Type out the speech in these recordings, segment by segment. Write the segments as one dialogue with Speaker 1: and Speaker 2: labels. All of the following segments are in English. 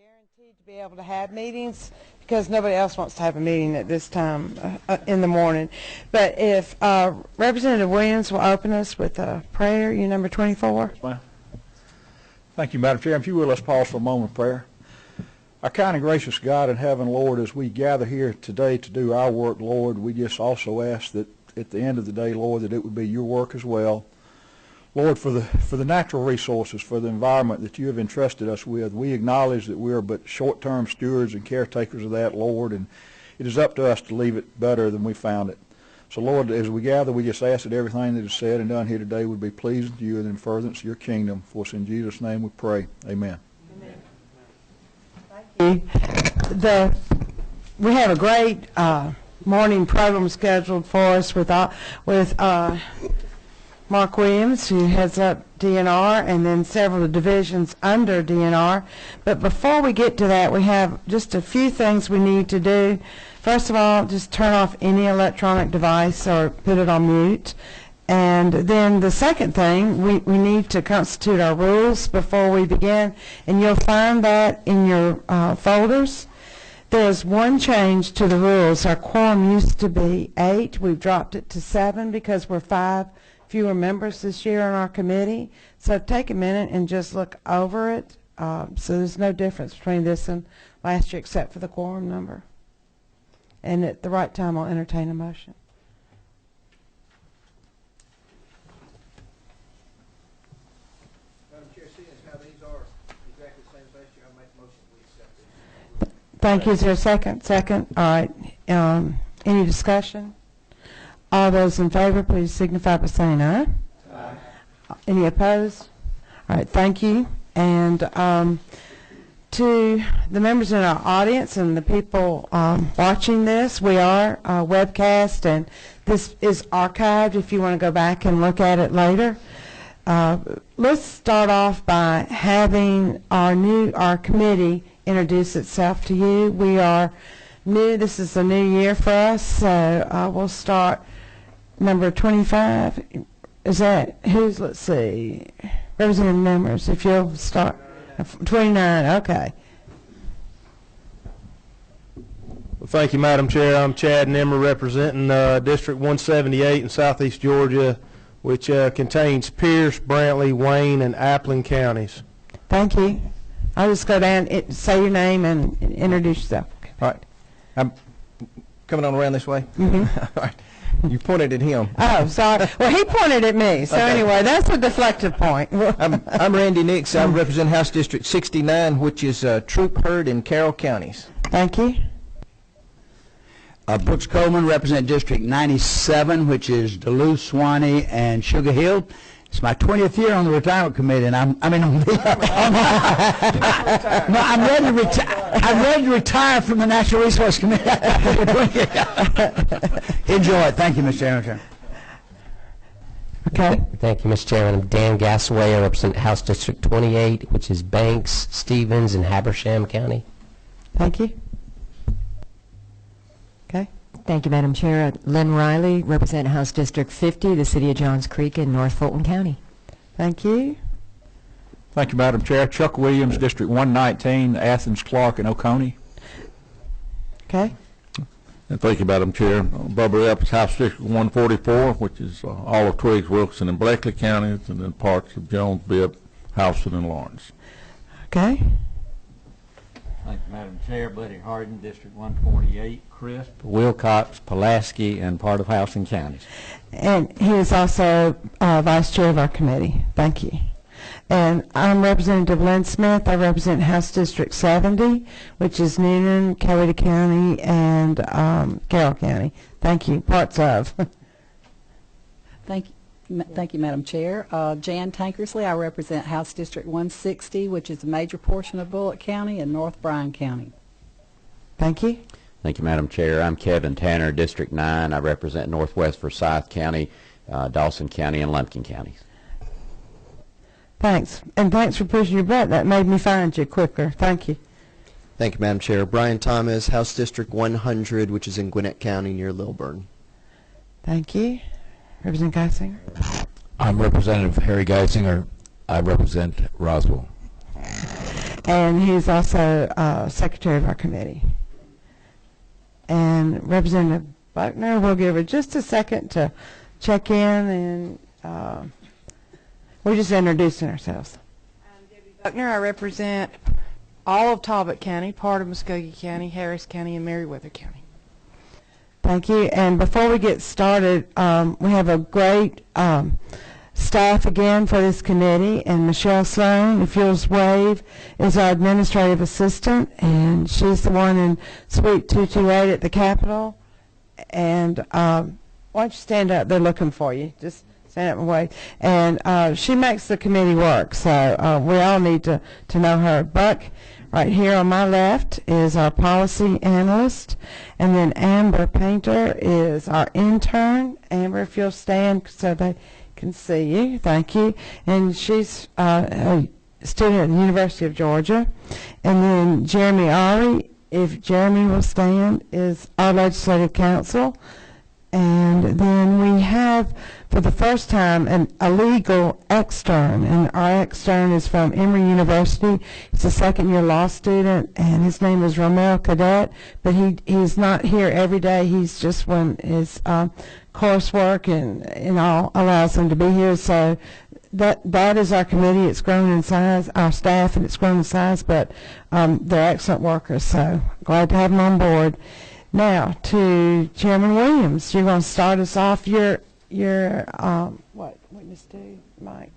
Speaker 1: guaranteed to be able to have meetings because nobody else wants to have a meeting at this time in the morning. But if Representative Williams will open us with a prayer, you number 24.
Speaker 2: Yes, ma'am. Thank you, Madam Chair. If you will, let's pause for a moment of prayer. Our kind and gracious God in heaven, Lord, as we gather here today to do our work, Lord, we just also ask that at the end of the day, Lord, that it would be your work as well. Lord, for the natural resources, for the environment that you have entrusted us with, we acknowledge that we are but short-term stewards and caretakers of that, Lord, and it is up to us to leave it better than we found it. So, Lord, as we gather, we just ask that everything that is said and done here today would be pleasing to you and in furtherance of your kingdom. For us in Jesus' name we pray. Amen.
Speaker 1: Thank you. We have a great morning program scheduled for us with Mark Williams, who heads up DNR, and then several divisions under DNR. But before we get to that, we have just a few things we need to do. First of all, just turn off any electronic device or put it on mute. And then the second thing, we need to constitute our rules before we begin, and you'll find that in your folders. There's one change to the rules. Our quorum used to be 8. We've dropped it to 7 because we're 5 fewer members this year on our committee. So take a minute and just look over it. So there's no difference between this and last year except for the quorum number. And at the right time, I'll entertain a motion.
Speaker 2: Madam Chair, seeing as how these are exactly the same as last year, I'll make a motion we accept these.
Speaker 1: Thank you. Is there a second? Second. All right. Any discussion? All those in favor, please signify by saying aye. Aye. Any opposed? All right, thank you. And to the members in our audience and the people watching this, we are webcast, and this is archived if you want to go back and look at it later. Let's start off by having our committee introduce itself to you. We are new. This is a new year for us, so we'll start. Number 25, is that, let's see, Representative members, if you'll start, 29, okay.
Speaker 3: Well, thank you, Madam Chair. I'm Chad Nimmer, representing District 178 in Southeast Georgia, which contains Pierce, Brantley, Wayne, and Appling counties.
Speaker 1: Thank you. I'll just go down, say your name and introduce yourself. Okay.
Speaker 4: All right. I'm coming on around this way.
Speaker 1: Mm-hmm.
Speaker 4: All right. You pointed at him.
Speaker 1: Oh, sorry. Well, he pointed at me. So okay. Anyway, that's a deflective point.
Speaker 4: I'm Randy Nix. I represent House District 69, which is troop herd in Carroll counties.
Speaker 1: Thank you.
Speaker 5: Brooks Coleman, represent District 97, which is Duluth, Suwanee, and Sugar Hill. It's my 20th year on the retirement committee, and I'm ready to retire. I'm ready to retire from the Natural Resource Committee. Enjoy it. Thank you, Mr. Chairman.
Speaker 1: Okay.
Speaker 6: Thank you, Mr. Chairman. I'm Dan Gassaway. I represent House District 28, which is Banks, Stevens, and Habersham County.
Speaker 1: Thank you. Okay.
Speaker 7: Thank you, Madam Chair. Lynn Riley, represent House District 50, the City of Johns Creek in North Fulton County.
Speaker 1: Thank you.
Speaker 2: Thank you, Madam Chair. Chuck Williams, District 119, Athens, Clark, and Oconee.
Speaker 1: Okay.
Speaker 8: And thank you, Madam Chair. Bubba Epps, House District 144, which is all of Twiggs, Wilson, and Bleckley counties, and then parts of Jones, Bibb, Houston, and Lawrence.
Speaker 1: Okay.
Speaker 9: Thank you, Madam Chair. Buddy Harden, District 148, Crisp, Wilcox, Pulaski, and part of Houston counties.
Speaker 1: And he is also Vice Chair of our committee. Thank you. And I'm Representative Lynn Smith. I represent House District 70, which is Noonan, Coweta County, and Carroll County. Thank you. Parts of.
Speaker 10: Thank you, Madam Chair. Jan Tankersley. I represent House District 160, which is a major portion of Bullock County and North Bryan County.
Speaker 1: Thank you.
Speaker 11: Thank you, Madam Chair. I'm Kevin Tanner, District 9. I represent Northwest Forsyth County, Dawson County, and Lumpkin counties.
Speaker 1: Thanks. And thanks for pushing your butt. That made me find you quicker. Thank you.
Speaker 12: Thank you, Madam Chair. Brian Thomas, House District 100, which is in Gwinnett County near Lilburn.
Speaker 1: Thank you. Representative Geisinger.
Speaker 13: I'm Representative Harry Geisinger. I represent Roswell.
Speaker 1: and he's also secretary of our committee. And Representative Buckner, we'll give her just a second to check in, and we're just introducing ourselves.
Speaker 13: I'm Debbie Buckner. I represent all of Talbot County, part of Muskogee County, Harris County, and Meriwether County.
Speaker 1: Thank you. And before we get started, we have a great staff again for this committee, and Michelle Sloan, if you'll just wave, is our administrative assistant, and she's the one in Suite 228 at the Capitol. And why don't you stand up? They're looking for you. Just stand up and wave. And she makes the committee work, so we all need to know her. Buck, right here on my left, is our policy analyst, and then Amber Painter is our intern. Amber, if you'll stand so they can see you. Thank you. And she's a student at the University of Georgia. And then Jeremy Ari, if Jeremy will stand, is our legislative counsel. And then we have, for the first time, a legal extern, and our extern is from Emory University. He's a second-year law student, and his name is Romel Cadet, but he's not here every day. He's just when his coursework and all allows him to be here. So that is our committee. It's grown in size, our staff, and it's grown in size, but they're excellent workers, so glad to have them on board. Now, to Chairman Williams, you're going to start us off your what witness do, Mike?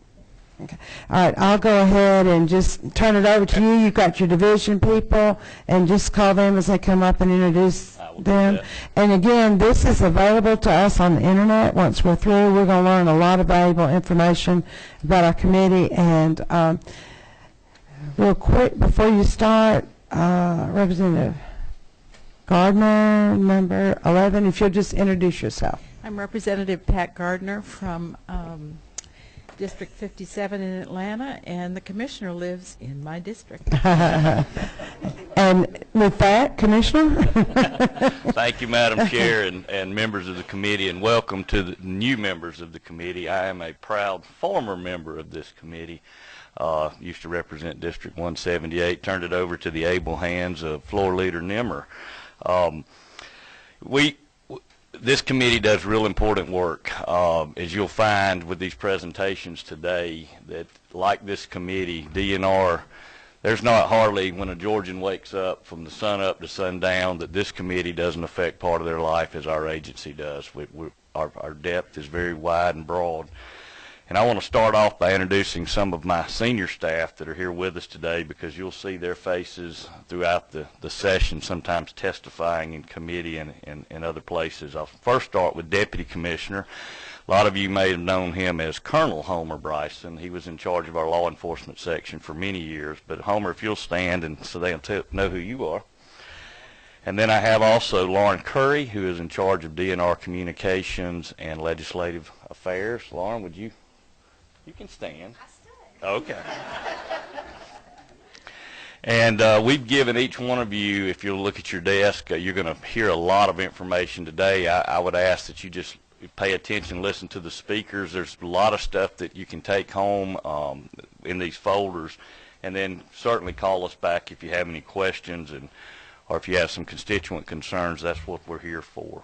Speaker 1: Okay. All right, I'll go ahead and just turn it over to you. You've got your division people, and just call them as they come up and introduce them. And again, this is available to us on the internet. Once we're through, we're going to learn a lot of valuable information about our committee. And real quick, before you start, Representative Gardner, number 11, if you'll just introduce yourself.
Speaker 14: I'm Representative Pat Gardner from District 57 in Atlanta, and the commissioner lives in my district.
Speaker 1: And with that, Commissioner?
Speaker 15: Thank you, Madam Chair, and members of the committee, and welcome to the new members of the committee. I am a proud former member of this committee. Used to represent District 178, turned it over to the able hands of Floor Leader Nimmer. This committee does real important work. As you'll find with these presentations today, that like this committee, DNR, there's not hardly when a Georgian wakes up from the sun up to sundown that this committee doesn't affect part of their life as our agency does. Our depth is very wide and broad. And I want to start off by introducing some of my senior staff that are here with us today, because you'll see their faces throughout the session, sometimes testifying in committee and other places. I'll first start with Deputy Commissioner. A lot of you may have known him as Colonel Homer Bryson. He was in charge of our law enforcement section for many years. But Homer, if you'll stand, and so they'll know who you are. And then I have also Lauren Curry, who is in charge of DNR Communications and Legislative Affairs. Lauren, would you? You can stand. I stood. Okay. And we've given each one of you, if you'll look at your desk, you're going to hear a lot of information today. I would ask that you just pay attention, listen to the speakers. There's a lot of stuff that you can take home in these folders, and then certainly call us back if you have any questions, or if you have some constituent concerns. That's what we're here for.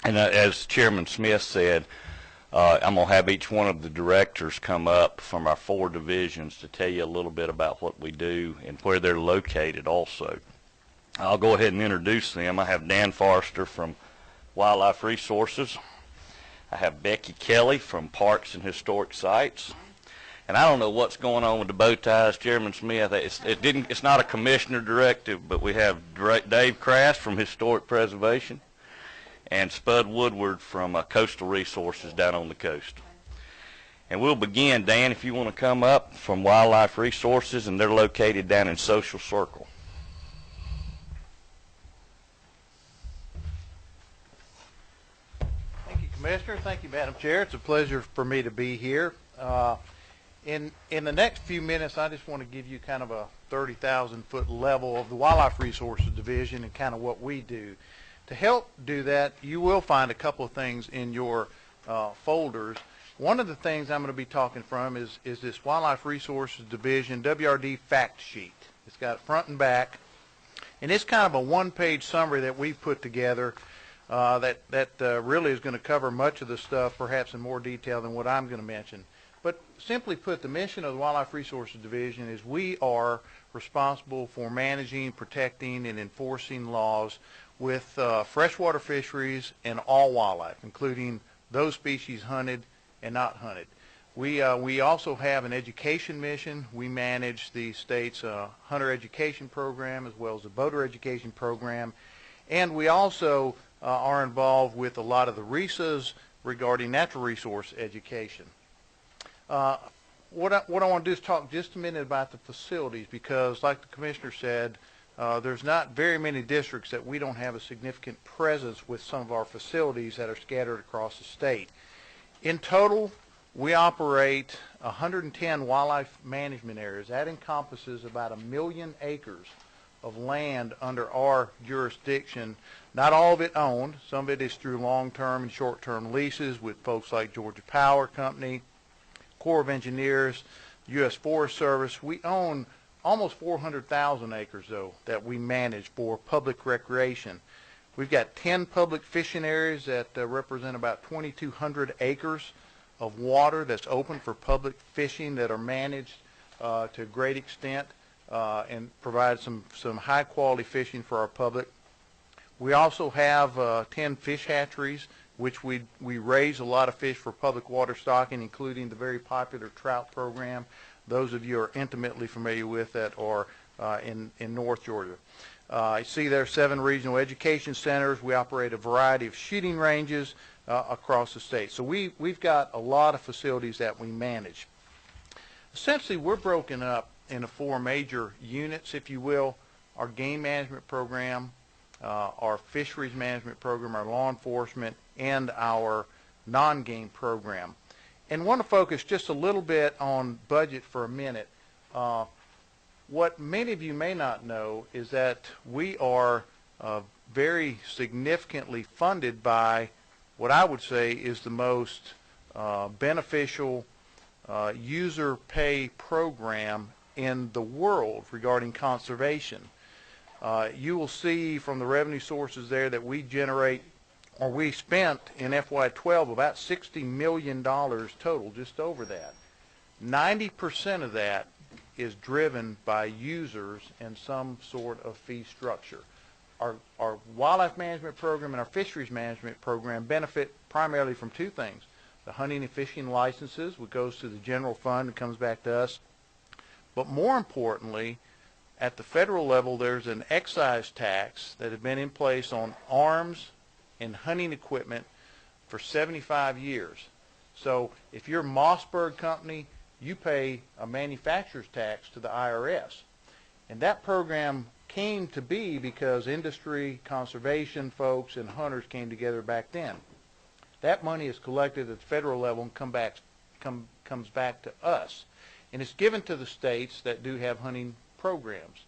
Speaker 15: And as Chairman Smith said, I'm going to have each one of the directors come up from our 4 divisions to tell you a little bit about what we do and where they're located also. I'll go ahead and introduce them. I have Dan Forrester from Wildlife Resources. I have Becky Kelly from Parks and Historic Sites. And I don't know what's going on with the bow ties, Chairman Smith. It's not a commissioner directive, but we have Dave Crass from Historic Preservation, and Spud Woodward from Coastal Resources down on the coast. And we'll begin, Dan, if you want to come up, from Wildlife Resources, and they're located down in Social Circle.
Speaker 16: Thank you, Commissioner. Thank you, Madam Chair. It's a pleasure for me to be here. In the next few minutes, I just want to give you kind of a 30,000-foot level of the Wildlife Resources Division and kind of what we do. To help do that, you will find a couple of things in your folders. One of the things I'm going to be talking from is this Wildlife Resources Division WRD fact sheet. It's got front and back, and it's kind of a one-page summary that we've put together that really is going to cover much of the stuff, perhaps in more detail than what I'm going to mention. But simply put, the mission of the Wildlife Resources Division is we are responsible for managing, protecting, and enforcing laws with freshwater fisheries and all wildlife, including those species hunted and not hunted. We also have an education mission. We manage the state's hunter education program as well as the boater education program. And we also are involved with a lot of the RESAs regarding natural resource education. What I want to do is talk just a minute about the facilities, because like the Commissioner said, there's not very many districts that we don't have a significant presence with some of our facilities that are scattered across the state. In total, we operate 110 wildlife management areas. That encompasses about 1 million acres of land under our jurisdiction. Not all of it owned. Some of it is through long-term and short-term leases with folks like Georgia Power Company, Corps of Engineers, U.S. Forest Service. We own almost 400,000 acres, though, that we manage for public recreation. We've got 10 public fishing areas that represent about 2,200 acres of water that's open for public fishing that are managed to a great extent and provide some high-quality fishing for our public. We also have 10 fish hatcheries, which we raise a lot of fish for public water stocking, including the very popular trout program. Those of you are intimately familiar with that are in North Georgia. I see there are 7 regional education centers. We operate a variety of shooting ranges across the state. So we've got a lot of facilities that we manage. Essentially, we're broken up into 4 major units, if you will: our game management program, our fisheries management program, our law enforcement, and our non-game program. And want to focus just a little bit on budget for a minute. What many of you may not know is that we are very significantly funded by what I would say is the most beneficial user pay program in the world regarding conservation. You will see from the revenue sources there that we generate, or we spent in FY12 about $60 million total, just over that. 90% of that is driven by users and some sort of fee structure. Our wildlife management program and our fisheries management program benefit primarily from 2 things: the hunting and fishing licenses, which goes to the general fund and comes back to us. But more importantly, at the federal level, there's an excise tax that has been in place on arms and hunting equipment for 75 years. So if you're Mossberg Company, you pay a manufacturer's tax to the IRS. And that program came to be because industry, conservation folks, and hunters came together back then. That money is collected at the federal level and comes back to us. And it's given to the states that do have hunting programs.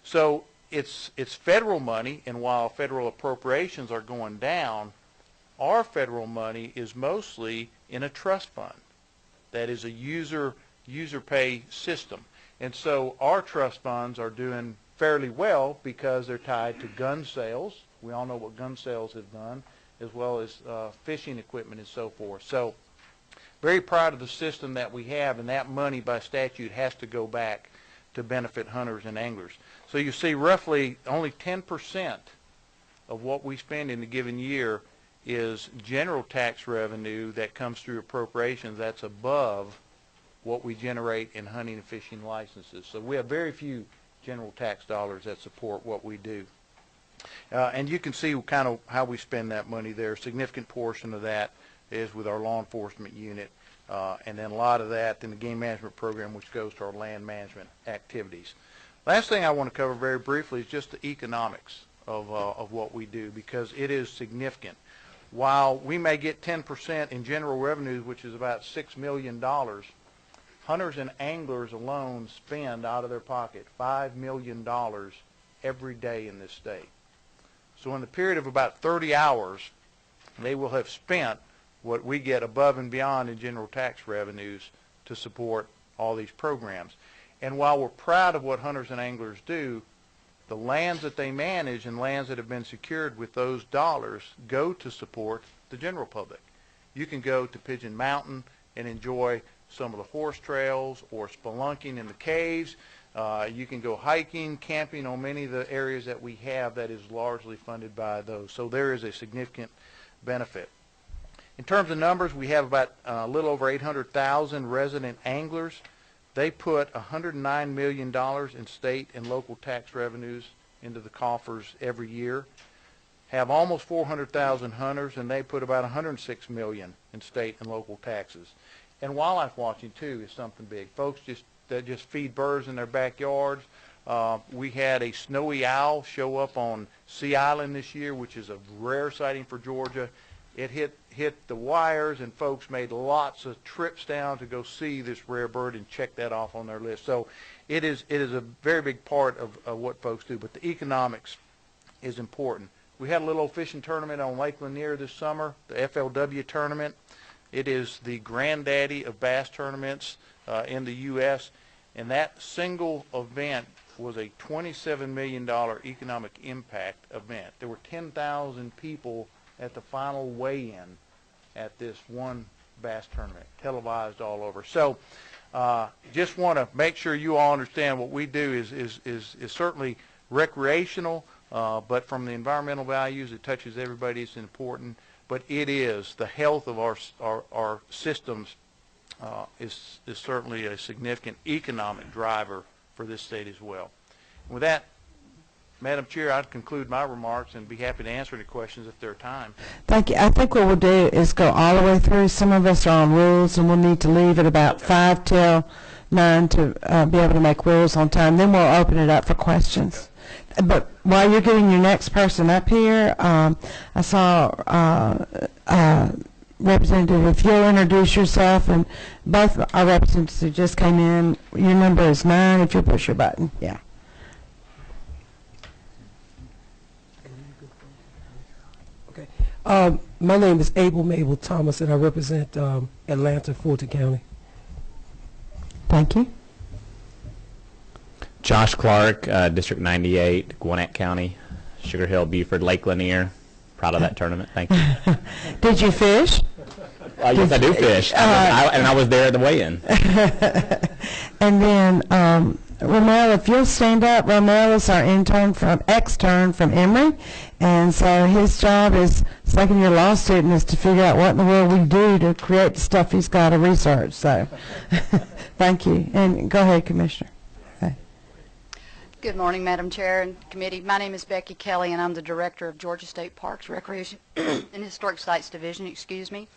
Speaker 16: So it's federal money, and while federal appropriations are going down, our federal money is mostly in a trust fund that is a user pay system. And so our trust funds are doing fairly well because they're tied to gun sales. We all know what gun sales have done, as well as fishing equipment and so forth. So very proud of the system that we have, and that money by statute has to go back to benefit hunters and anglers. So you see roughly only 10% of what we spend in a given year is general tax revenue that comes through appropriations. That's above what we generate in hunting and fishing licenses. So we have very few general tax dollars that support what we do. And you can see kind of how we spend that money there. A significant portion of that is with our law enforcement unit, and then a lot of that in the game management program, which goes to our land management activities. Last thing I want to cover very briefly is just the economics of what we do, because it is significant. While we may get 10% in general revenues, which is about $6 million, hunters and anglers alone spend out of their pocket $5 million every day in this state. So in the period of about 30 hours, they will have spent what we get above and beyond in general tax revenues to support all these programs. And while we're proud of what hunters and anglers do, the lands that they manage and lands that have been secured with those dollars go to support the general public. You can go to Pigeon Mountain and enjoy some of the horse trails or spelunking in the caves. You can go hiking, camping on many of the areas that we have that is largely funded by those. So there is a significant benefit. In terms of numbers, we have about a little over 800,000 resident anglers. They put $109 million in state and local tax revenues into the coffers every year. Have almost 400,000 hunters, and they put about $106 million in state and local taxes. And wildlife watching, too, is something big. Folks that just feed birds in their backyards. We had a snowy owl show up on Sea Island this year, which is a rare sighting for Georgia. It hit the wires, and folks made lots of trips down to go see this rare bird and check that off on their list. So it is a very big part of what folks do, but the economics is important. We had a little fishing tournament on Lake Lanier this summer, the FLW tournament. It is the granddaddy of bass tournaments in the U.S., and that single event was a $27 million economic impact event. There were 10,000 people at the final weigh-in at this one bass tournament, televised all over. So just want to make sure you all understand what we do is certainly recreational, but from the environmental values, it touches everybody. It's important, but it is the health of our systems is certainly a significant economic driver for this state as well. With that, Madam Chair, I'd conclude my remarks and be happy to answer any questions if there are time.
Speaker 1: Thank you. I think what we'll do is go all the way through. Some of us are on rules, and we'll need to leave at about 5 till 9 to be able to make rules on time. Then we'll open it up for questions. But while you're getting your next person up here, I saw Representative, if you'll introduce yourself, and both our representatives who just came in, your number is 9 if you'll push your button. Yeah.
Speaker 17: My name is Abel Mabel Thomas, and I represent Atlanta, Fulton County.
Speaker 1: Thank you.
Speaker 18: Josh Clark, District 98, Gwinnett County, Sugar Hill, Beaufort, Lake Lanier. Proud of that tournament. Thank you.
Speaker 1: Did you fish?
Speaker 18: Yes, I do fish. And I was there at the weigh-in.
Speaker 1: And then Romel, if you'll stand up. Romel is our extern from Emory, and so his job as second-year law student is to figure out what in the world we do to create the stuff he's got to research. So, thank you. And go ahead, Commissioner. Okay.
Speaker 19: Good morning, Madam Chair and Committee. My name is Becky Kelly, and I'm the Director of Georgia State Parks, Recreation, and Historic Sites Division. Excuse me.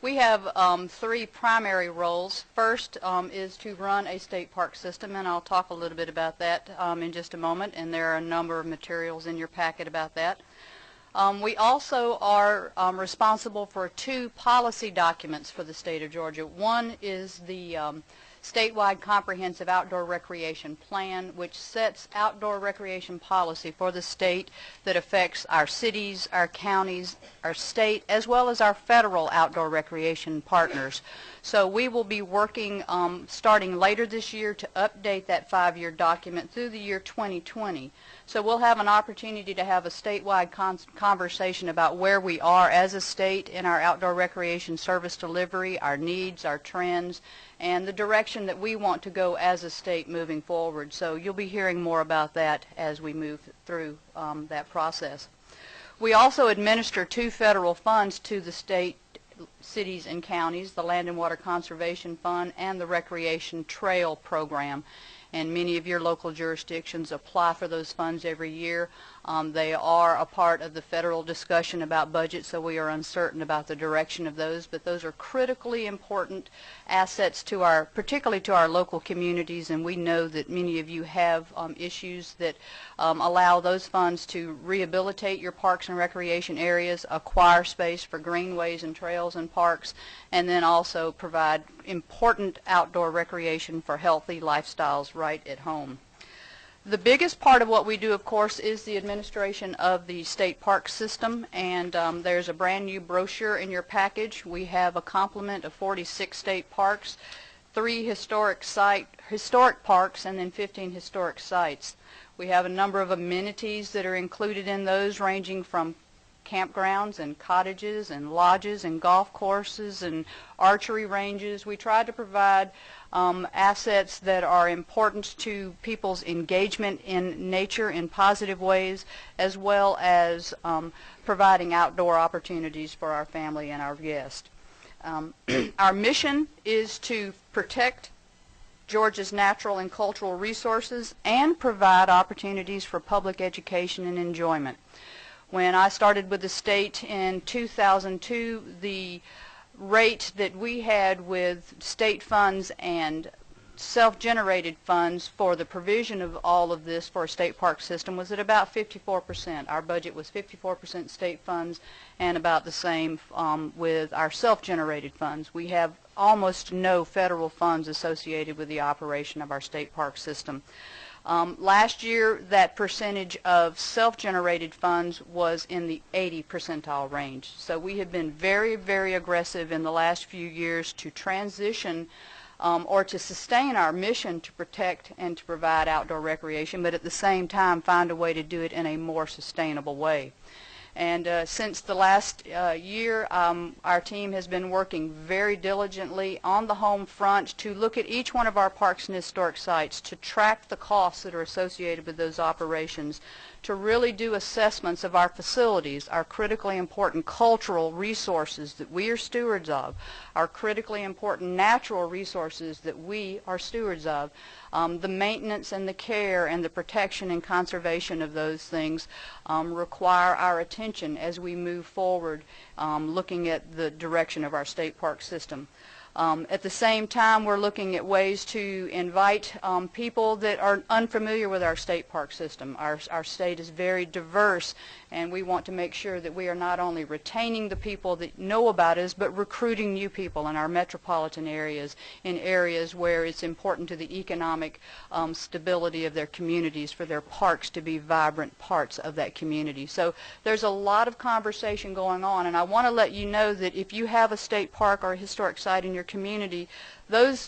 Speaker 19: We have 3 primary roles. First is to run a state park system, and I'll talk a little bit about that in just a moment, and there are a number of materials in your packet about that. We also are responsible for 2 policy documents for the state of Georgia. One is the statewide comprehensive outdoor recreation plan, which sets outdoor recreation policy for the state that affects our cities, our counties, our state, as well as our federal outdoor recreation partners. So we will be working starting later this year to update that 5-year document through the year 2020. So we'll have an opportunity to have a statewide conversation about where we are as a state in our outdoor recreation service delivery, our needs, our trends, and the direction that we want to go as a state moving forward. So you'll be hearing more about that as we move through that process. We also administer 2 federal funds to the state, cities, and counties, the Land and Water Conservation Fund and the Recreation Trail Program. And many of your local jurisdictions apply for those funds every year. They are a part of the federal discussion about budget, so we are uncertain about the direction of those, but those are critically important assets to our, particularly to our local communities, and we know that many of you have issues that allow those funds to rehabilitate your parks and recreation areas, acquire space for greenways and trails and parks, and then also provide important outdoor recreation for healthy lifestyles right at home. The biggest part of what we do, of course, is the administration of the state park system, and there's a brand new brochure in your package. We have a complement of 46 state parks. 3 historic parks and then 15 historic sites. We have a number of amenities that are included in those, ranging from campgrounds and cottages and lodges and golf courses and archery ranges. We try to provide assets that are important to people's engagement in nature in positive ways, as well as providing outdoor opportunities for our family and our guests. Our mission is to protect Georgia's natural and cultural resources and provide opportunities for public education and enjoyment. When I started with the state in 2002, the rate that we had with state funds and self-generated funds for the provision of all of this for a state park system was at about 54%. Our budget was 54% state funds and about the same with our self-generated funds. We have almost no federal funds associated with the operation of our state park system. Last year, that percentage of self-generated funds was in the 80 percentile range. So we have been very, very aggressive in the last few years to transition or to sustain our mission to protect and to provide outdoor recreation, but at the same time find a way to do it in a more sustainable way. And since the last year, our team has been working very diligently on the home front to look at each one of our parks and historic sites, to track the costs that are associated with those operations, to really do assessments of our facilities, our critically important cultural resources that we are stewards of, our critically important natural resources that we are stewards of. The maintenance and the care and the protection and conservation of those things require our attention as we move forward looking at the direction of our state park system. At the same time, we're looking at ways to invite people that are unfamiliar with our state park system. Our state is very diverse, and we want to make sure that we are not only retaining the people that know about us, but recruiting new people in our metropolitan areas, in areas where it's important to the economic stability of their communities for their parks to be vibrant parts of that community. So there's a lot of conversation going on, and I want to let you know that if you have a state park or a historic site in your community,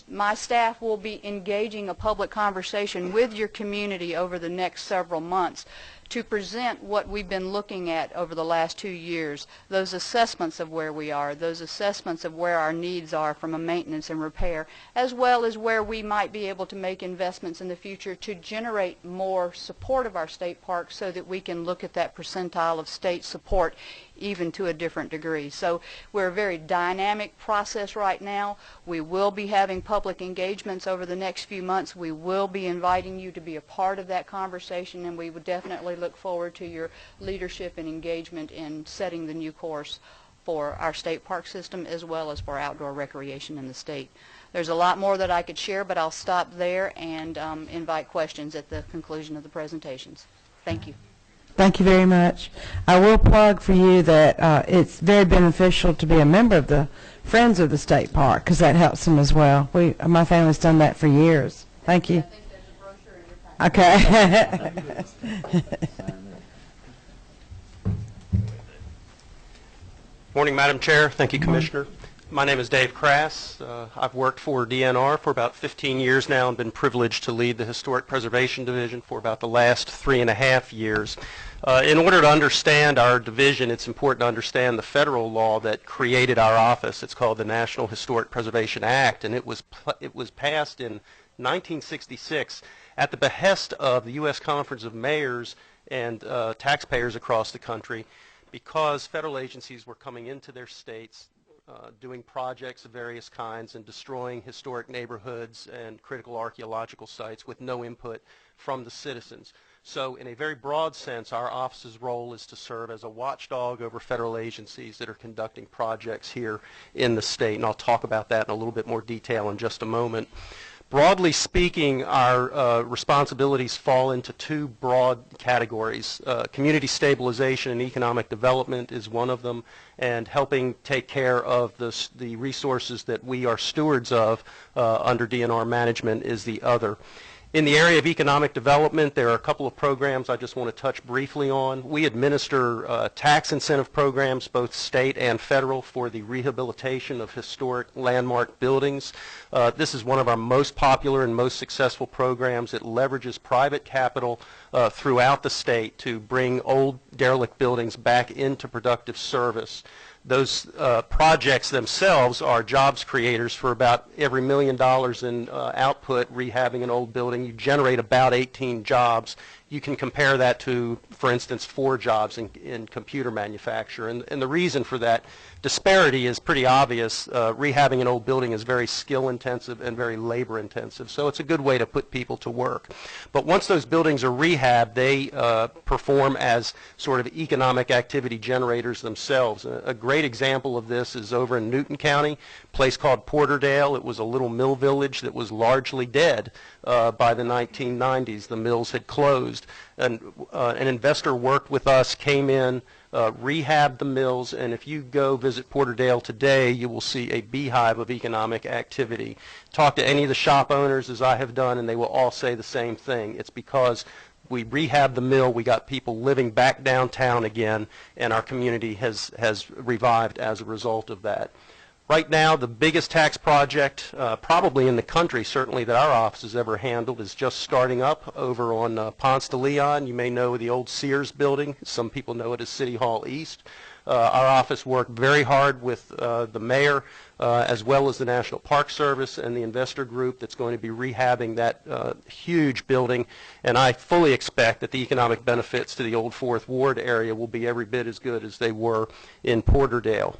Speaker 19: my staff will be engaging a public conversation with your community over the next several months to present what we've been looking at over the last 2 years, those assessments of where we are, those assessments of where our needs are from a maintenance and repair, as well as where we might be able to make investments in the future to generate more support of our state parks so that we can look at that percentile of state support even to a different degree. So we're a very dynamic process right now. We will be having public engagements over the next few months. We will be inviting you to be a part of that conversation, and we would definitely look forward to your leadership and engagement in setting the new course for our state park system as well as for outdoor recreation in the state. There's a lot more that I could share, but I'll stop there and invite questions at the conclusion of the presentations. Thank you.
Speaker 1: Thank you very much. I will plug for you that it's very beneficial to be a member of the Friends of the State Park, because that helps them as well. My family's done that for years. Thank you. Okay.
Speaker 20: Morning, Madam Chair. Thank you, Commissioner. My name is Dave Crass. I've worked for DNR for about 15 years now and been privileged to lead the Historic Preservation Division for about the last 3.5 years. In order to understand our division, it's important to understand the federal law that created our office. It's called the National Historic Preservation Act, and it was passed in 1966 at the behest of the U.S. Conference of Mayors and taxpayers across the country, because federal agencies were coming into their states doing projects of various kinds and destroying historic neighborhoods and critical archaeological sites with no input from the citizens. So in a very broad sense, our office's role is to serve as a watchdog over federal agencies that are conducting projects here in the state, and I'll talk about that in a little bit more detail in just a moment. Broadly speaking, our responsibilities fall into 2 broad categories. Community stabilization and economic development is one of them, and helping take care of the resources that we are stewards of under DNR management is the other. In the area of economic development, there are a couple of programs I just want to touch briefly on. We administer tax incentive programs, both state and federal, for the rehabilitation of historic landmark buildings. This is one of our most popular and most successful programs. It leverages private capital throughout the state to bring old derelict buildings back into productive service. Those projects themselves are jobs creators. For about every $1 million in output rehabbing an old building, you generate about 18 jobs. You can compare that to, for instance, 4 jobs in computer manufacture. And the reason for that disparity is pretty obvious. Rehabbing an old building is very skill intensive and very labor intensive, so it's a good way to put people to work. But once those buildings are rehabbed, they perform as sort of economic activity generators themselves. A great example of this is over in Newton County, a place called Porterdale. It was a little mill village that was largely dead by the 1990s. The mills had closed. And an investor worked with us, came in, rehabbed the mills, and if you go visit Porterdale today, you will see a beehive of economic activity. Talk to any of the shop owners, as I have done, and they will all say the same thing. It's because we rehabbed the mill, we got people living back downtown again, and our community has revived as a result of that. Right now, the biggest tax project probably in the country, certainly that our office has ever handled, is just starting up over on Ponce de Leon. You may know the old Sears building. Some people know it as City Hall East. Our office worked very hard with the mayor as well as the National Park Service and the investor group that's going to be rehabbing that huge building. And I fully expect that the economic benefits to the old Fourth Ward area will be every bit as good as they were in Porterdale.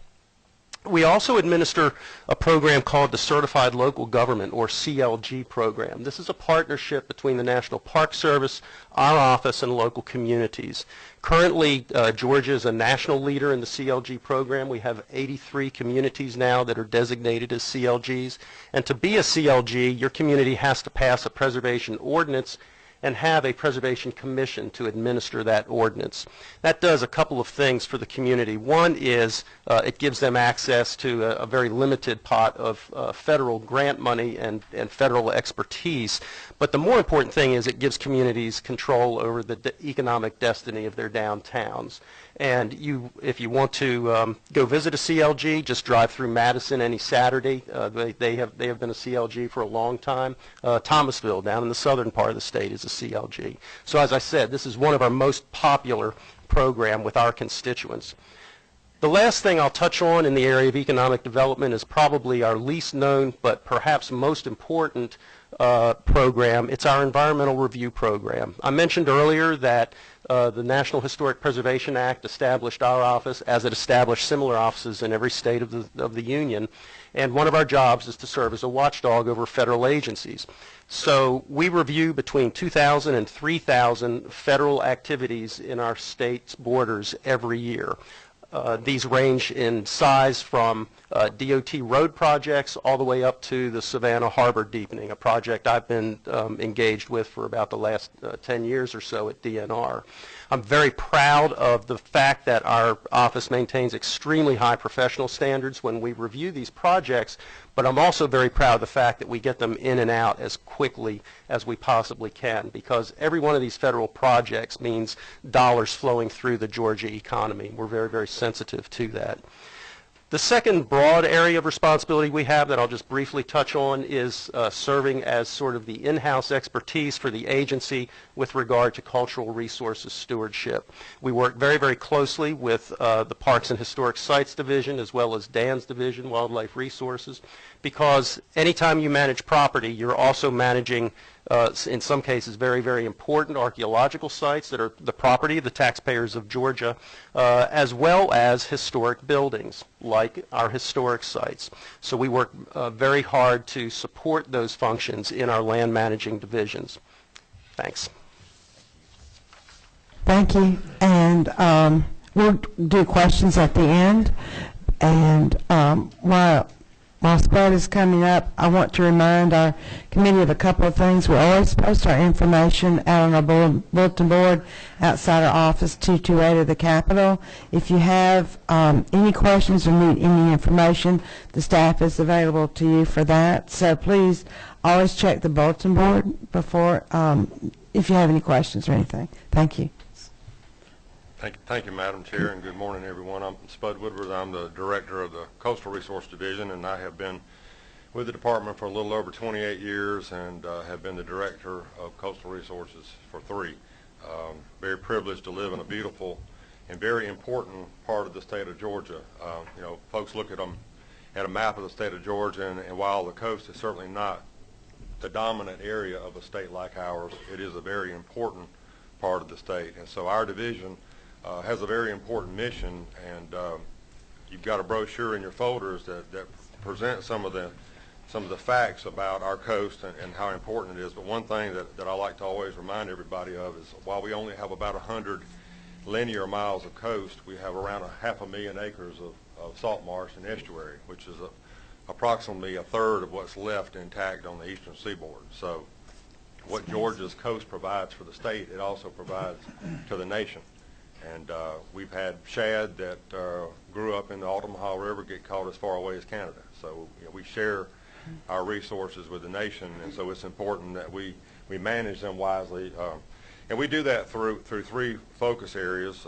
Speaker 20: We also administer a program called the Certified Local Government, or CLG program. This is a partnership between the National Park Service, our office, and local communities. Currently, Georgia is a national leader in the CLG program. We have 83 communities now that are designated as CLGs. And to be a CLG, your community has to pass a preservation ordinance and have a preservation commission to administer that ordinance. That does a couple of things for the community. One is it gives them access to a very limited pot of federal grant money and federal expertise. But the more important thing is it gives communities control over the economic destiny of their downtowns. And if you want to go visit a CLG, just drive through Madison any Saturday. They have been a CLG for a long time. Thomasville, down in the southern part of the state, is a CLG. So as I said, this is one of our most popular program with our constituents. The last thing I'll touch on in the area of economic development is probably our least known but perhaps most important program. It's our environmental review program. I mentioned earlier that the National Historic Preservation Act established our office, as it established similar offices in every state of the Union, and one of our jobs is to serve as a watchdog over federal agencies. So we review between 2,000 and 3,000 federal activities in our state's borders every year. These range in size from DOT road projects all the way up to the Savannah Harbor deepening, a project I've been engaged with for about the last 10 years or so at DNR. I'm very proud of the fact that our office maintains extremely high professional standards when we review these projects, but I'm also very proud of the fact that we get them in and out as quickly as we possibly can, because every one of these federal projects means dollars flowing through the Georgia economy. We're very, very sensitive to that. The second broad area of responsibility we have that I'll just briefly touch on is serving as sort of the in-house expertise for the agency with regard to cultural resources stewardship. We work very, very closely with the Parks and Historic Sites Division as well as Dan's Division, Wildlife Resources, because anytime you manage property, you're also managing in some cases very, very important archaeological sites that are the property of the taxpayers of Georgia, as well as historic buildings like our historic sites. So we work very hard to support those functions in our land managing divisions. Thanks.
Speaker 1: Thank you. And we'll do questions at the end. And while Spud is coming up, I want to remind our committee of a couple of things. We always post our information out on our bulletin board outside our office, 228 of the Capitol. If you have any questions or need any information, the staff is available to you for that. So please always check the bulletin board before, if you have any questions or anything. Thank you.
Speaker 21: Thank you, Madam Chair, and good morning, everyone. I'm Spud Woodward. I'm the Director of the Coastal Resource Division, and I have been with the department for a little over 28 years and have been the Director of Coastal Resources for 3. Very privileged to live in a beautiful and very important part of the state of Georgia. You know, folks look at a map of the state of Georgia, and while the coast is certainly not the dominant area of a state like ours, it is a very important part of the state. And so our division has a very important mission, and you've got a brochure in your folders that presents some of the facts about our coast and how important it is. But one thing that I like to always remind everybody of is while we only have about 100 linear miles of coast, we have around 500,000 acres of salt marsh and estuary, which is approximately a third of what's left intact on the eastern seaboard. So what Georgia's coast provides for the state, it also provides to the nation. And we've had shad that grew up in the Altamaha River get caught as far away as Canada. So you know, we share our resources with the nation, and so it's important that we manage them wisely. And we do that through 3 focus areas.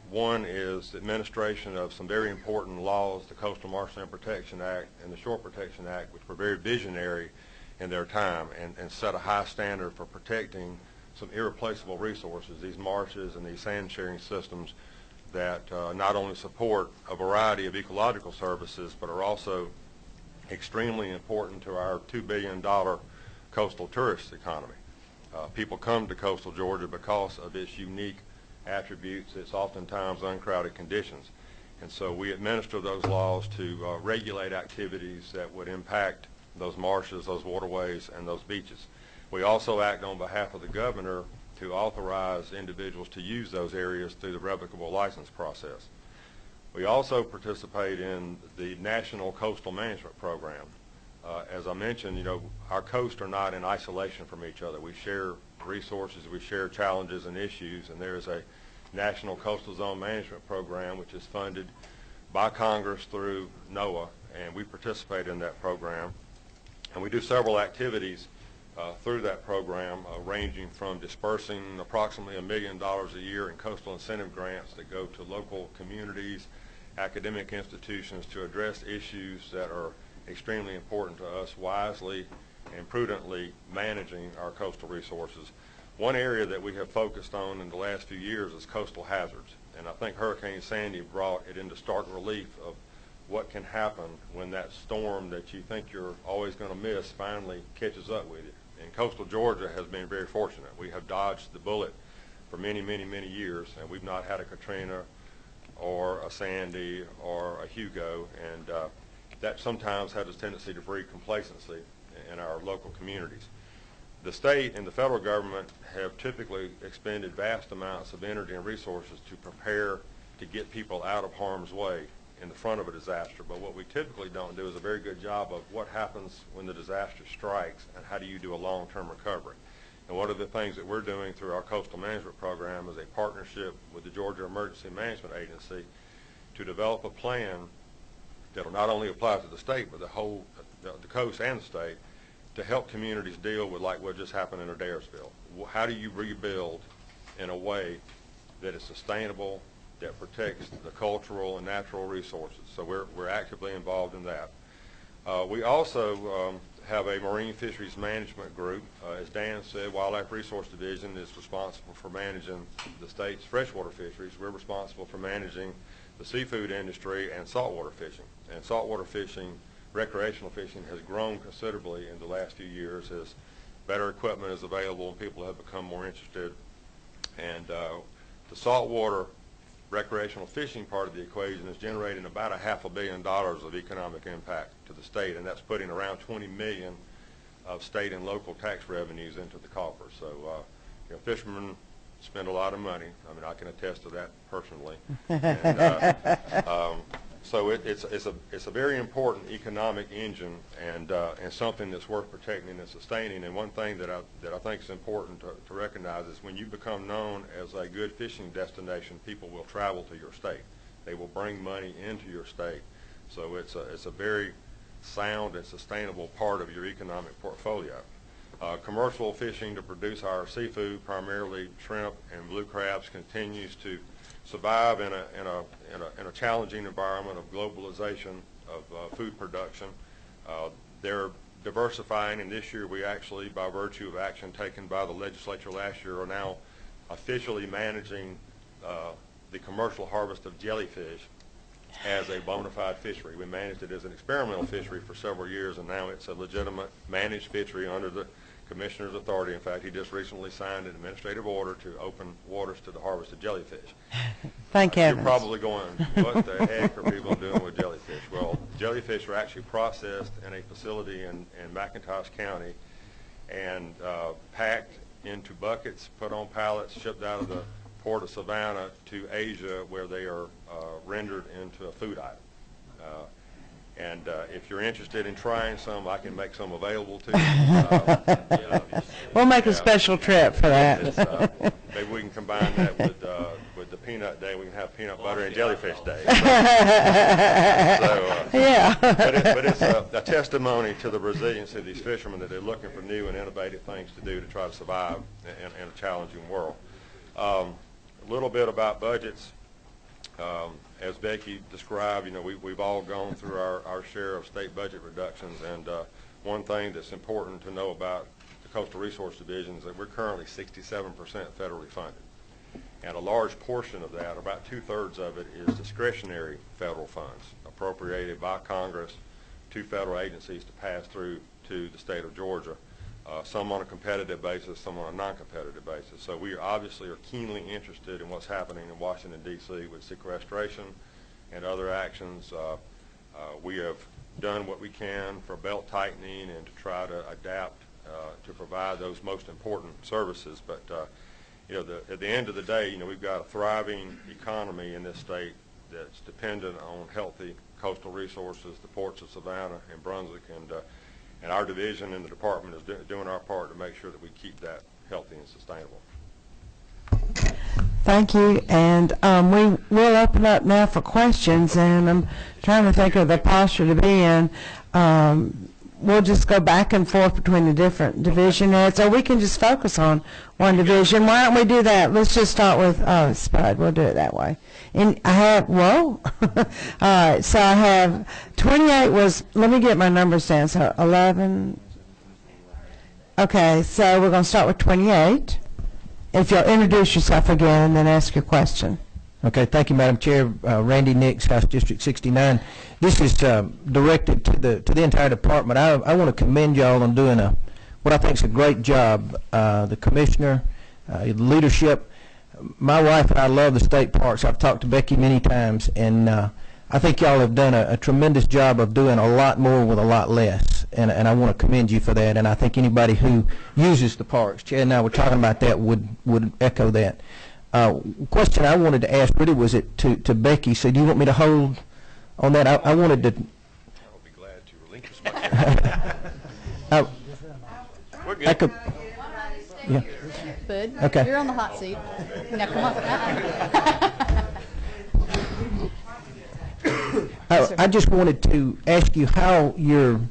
Speaker 21: One is administration of some very important laws, the Coastal Marshland Protection Act and the Shore Protection Act, which were very visionary in their time and set a high standard for protecting some irreplaceable resources, these marshes and these sand sharing systems that not only support a variety of ecological services, but are also extremely important to our $2 billion coastal tourist economy. People come to coastal Georgia because of its unique attributes, its oftentimes uncrowded conditions. And so we administer those laws to regulate activities that would impact those marshes, those waterways, and those beaches. We also act on behalf of the governor to authorize individuals to use those areas through the revocable license process. We also participate in the National Coastal Management Program. As I mentioned, you know, our coasts are not in isolation from each other. We share resources, we share challenges and issues, and there is a National Coastal Zone Management Program which is funded by Congress through NOAA, and we participate in that program. And we do several activities through that program, ranging from dispersing approximately $1 million a year in coastal incentive grants that go to local communities, academic institutions to address issues that are extremely important to us, wisely and prudently managing our coastal resources. One area that we have focused on in the last few years is coastal hazards, and I think Hurricane Sandy brought it into stark relief of what can happen when that storm that you think you're always going to miss finally catches up with you. And coastal Georgia has been very fortunate. We have dodged the bullet for many, many, many years, and we've not had a Katrina or a Sandy or a Hugo, and that sometimes has a tendency to breed complacency in our local communities. The state and the federal government have typically expended vast amounts of energy and resources to prepare to get people out of harm's way in the front of a disaster, but what we typically don't do is a very good job of what happens when the disaster strikes and how do you do a long-term recovery. And one of the things that we're doing through our coastal management program is a partnership with the Georgia Emergency Management Agency to develop a plan that will not only apply to the state but the coast and the state to help communities deal with like what just happened in Adairsville. How do you rebuild in a way that is sustainable, that protects the cultural and natural resources? So we're actively involved in that. We also have a marine fisheries management group. As Dan said, Wildlife Resource Division is responsible for managing the state's freshwater fisheries. We're responsible for managing the seafood industry and saltwater fishing. And saltwater fishing, recreational fishing, has grown considerably in the last few years as better equipment is available and people have become more interested. And the saltwater recreational fishing part of the equation is generating about $500 million of economic impact to the state, and that's putting around $20 million of state and local tax revenues into the coffers. So, you know, fishermen spend a lot of money. I mean, I can attest to that personally. And, so it's a very important economic engine and something that's worth protecting and sustaining. And one thing that I think is important to recognize is when you become known as a good fishing destination, people will travel to your state. They will bring money into your state. So it's a very sound and sustainable part of your economic portfolio. Commercial fishing to produce our seafood, primarily shrimp and blue crabs, continues to survive in a challenging environment of globalization of food production. They're diversifying, and this year we actually, by virtue of action taken by the legislature last year, are now officially managing the commercial harvest of jellyfish as a bona fide fishery. We managed it as an experimental fishery for several years, and now it's a legitimate managed fishery under the Commissioner's authority. In fact, he just recently signed an administrative order to open waters to the harvest of jellyfish.
Speaker 1: Thank heavens.
Speaker 21: You're probably going, what the heck are people doing with jellyfish? Well, jellyfish are actually processed in a facility in McIntosh County and packed into buckets, put on pallets, shipped out of the port of Savannah to Asia, where they are rendered into a food item. And if you're interested in trying some, I can make some available to you.
Speaker 1: We'll make a special trip for that.
Speaker 21: Maybe we can combine that with the peanut day. We can have peanut butter and jellyfish day.
Speaker 1: Yeah.
Speaker 21: But it's a testimony to the resiliency of these fishermen, that they're looking for new and innovative things to do to try to survive in a challenging world. A little bit about budgets. As Becky described, we've all gone through our share of state budget reductions, and one thing that's important to know about the Coastal Resource Division is that we're currently 67% federally funded, and a large portion of that, about 2/3 of it, is discretionary federal funds appropriated by Congress to federal agencies to pass through to the state of Georgia, some on a competitive basis, some on a non-competitive basis. So we obviously are keenly interested in what's happening in Washington, D.C. with sequestration and other actions. We have done what we can for belt tightening and to try to adapt to provide those most important services. But at the end of the day, we've got a thriving economy in this state that's dependent on healthy coastal resources, the ports of Savannah and Brunswick, and our division and the department is doing our part to make sure that we keep that healthy and sustainable.
Speaker 1: Thank you, and we will open up now for questions, and I'm trying to think of the posture to be in. We'll just go back and forth between the different division heads, or we can just focus on one division. Why don't we do that? Let's just start with Spud. We'll do it that way. And I have, all right, so I have 28 was, let me get my numbers down, so 11. Okay, so we're going to start with 28. If you'll introduce yourself again and then ask your question.
Speaker 4: Okay, thank you, Madam Chair. Randy Nix, House District 69. This is directed to the entire department. I want to commend y'all on doing what I think is a great job. The commissioner, the leadership. My wife and I love the state parks. I've talked to Becky many times, and I think y'all have done a tremendous job of doing a lot more with a lot less, and I want to commend you for that. And I think anybody who uses the parks, Chad and I were talking about that, would echo that. Question I wanted to ask really was it to Becky. So do you want me to hold on that? I wanted to.
Speaker 21: I'll be glad to relinquish my
Speaker 20: We're good.
Speaker 4: Yeah.
Speaker 19: Bud,
Speaker 4: Okay.
Speaker 19: you're on the hot seat. Now come on.
Speaker 4: I just wanted to ask you how your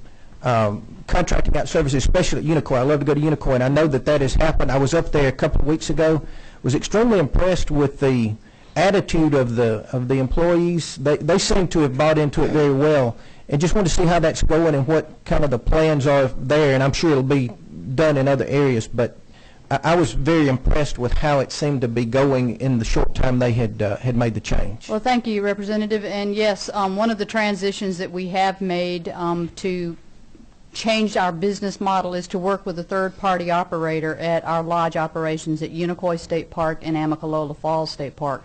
Speaker 4: contracting out services, especially at Unicoi. I love to go to Unicoi, and I know that has happened. I was up there a couple of weeks ago. Was extremely impressed with the attitude of the employees. They seem to have bought into it very well, and just wanted to see how that's going and what kind of the plans are there. And I'm sure it'll be done in other areas, but I was very impressed with how it seemed to be going in the short time they had made the change.
Speaker 19: Well, thank you, Representative. And yes, one of the transitions that we have made to change our business model is to work with a third-party operator at our lodge operations at Unicoi State Park and Amicalola Falls State Park.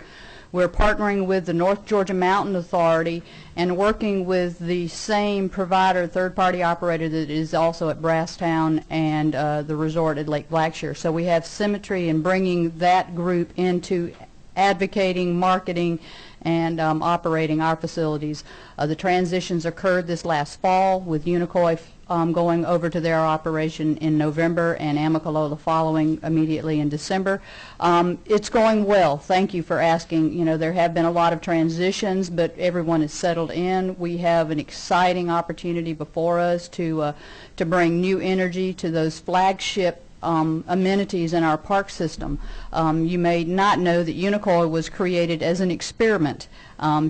Speaker 19: We're partnering with the North Georgia Mountain Authority and working with the same provider, third-party operator that is also at Brasstown and the resort at Lake Blackshear. So we have symmetry in bringing that group into advocating, marketing, and operating our facilities. The transitions occurred this last fall with Unicoi going over to their operation in November and Amicalola following immediately in December. It's going well. Thank you for asking. You know, there have been a lot of transitions, but everyone is settled in. We have an exciting opportunity before us to bring new energy to those flagship amenities in our park system. You may not know that Unicoi was created as an experiment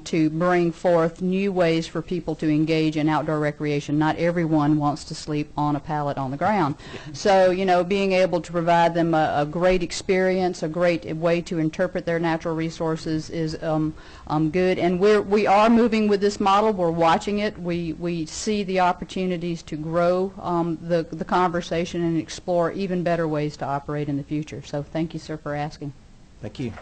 Speaker 19: to bring forth new ways for people to engage in outdoor recreation. Not everyone wants to sleep on a pallet on the ground. So, you know, being able to provide them a great experience, a great way to interpret their natural resources is good. And we are moving with this model. We're watching it. We see the opportunities to grow the conversation and explore even better ways to operate in the future. So thank you, sir, for asking.
Speaker 4: Thank you.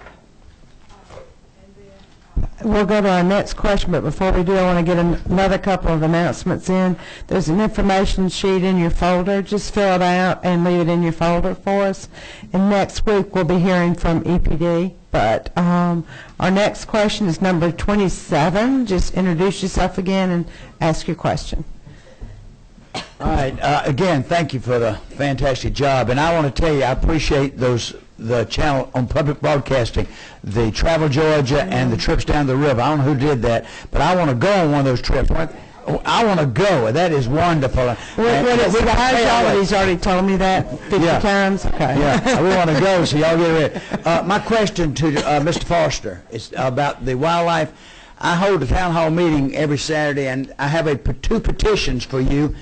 Speaker 1: We'll go to our next question, but before we do, I want to get another couple of announcements in. There's an information sheet in your folder. Just fill it out and leave it in your folder for us. And next week, we'll be hearing from EPD. But our next question is number 27. Just introduce yourself again and ask your question.
Speaker 5: All right. Again, thank you for the fantastic job. And I want to tell you, I appreciate the channel on public broadcasting, the Travel Georgia and the trips down the river. I don't know who did that, but I want to go on one of those trips. I want to go. That is wonderful.
Speaker 1: He's already told me that 50 times. Okay.
Speaker 5: Yeah, we want to go, so y'all get ready. My question to Mr. Forster is about the wildlife. I hold a town hall meeting every Saturday, and I have two petitions for you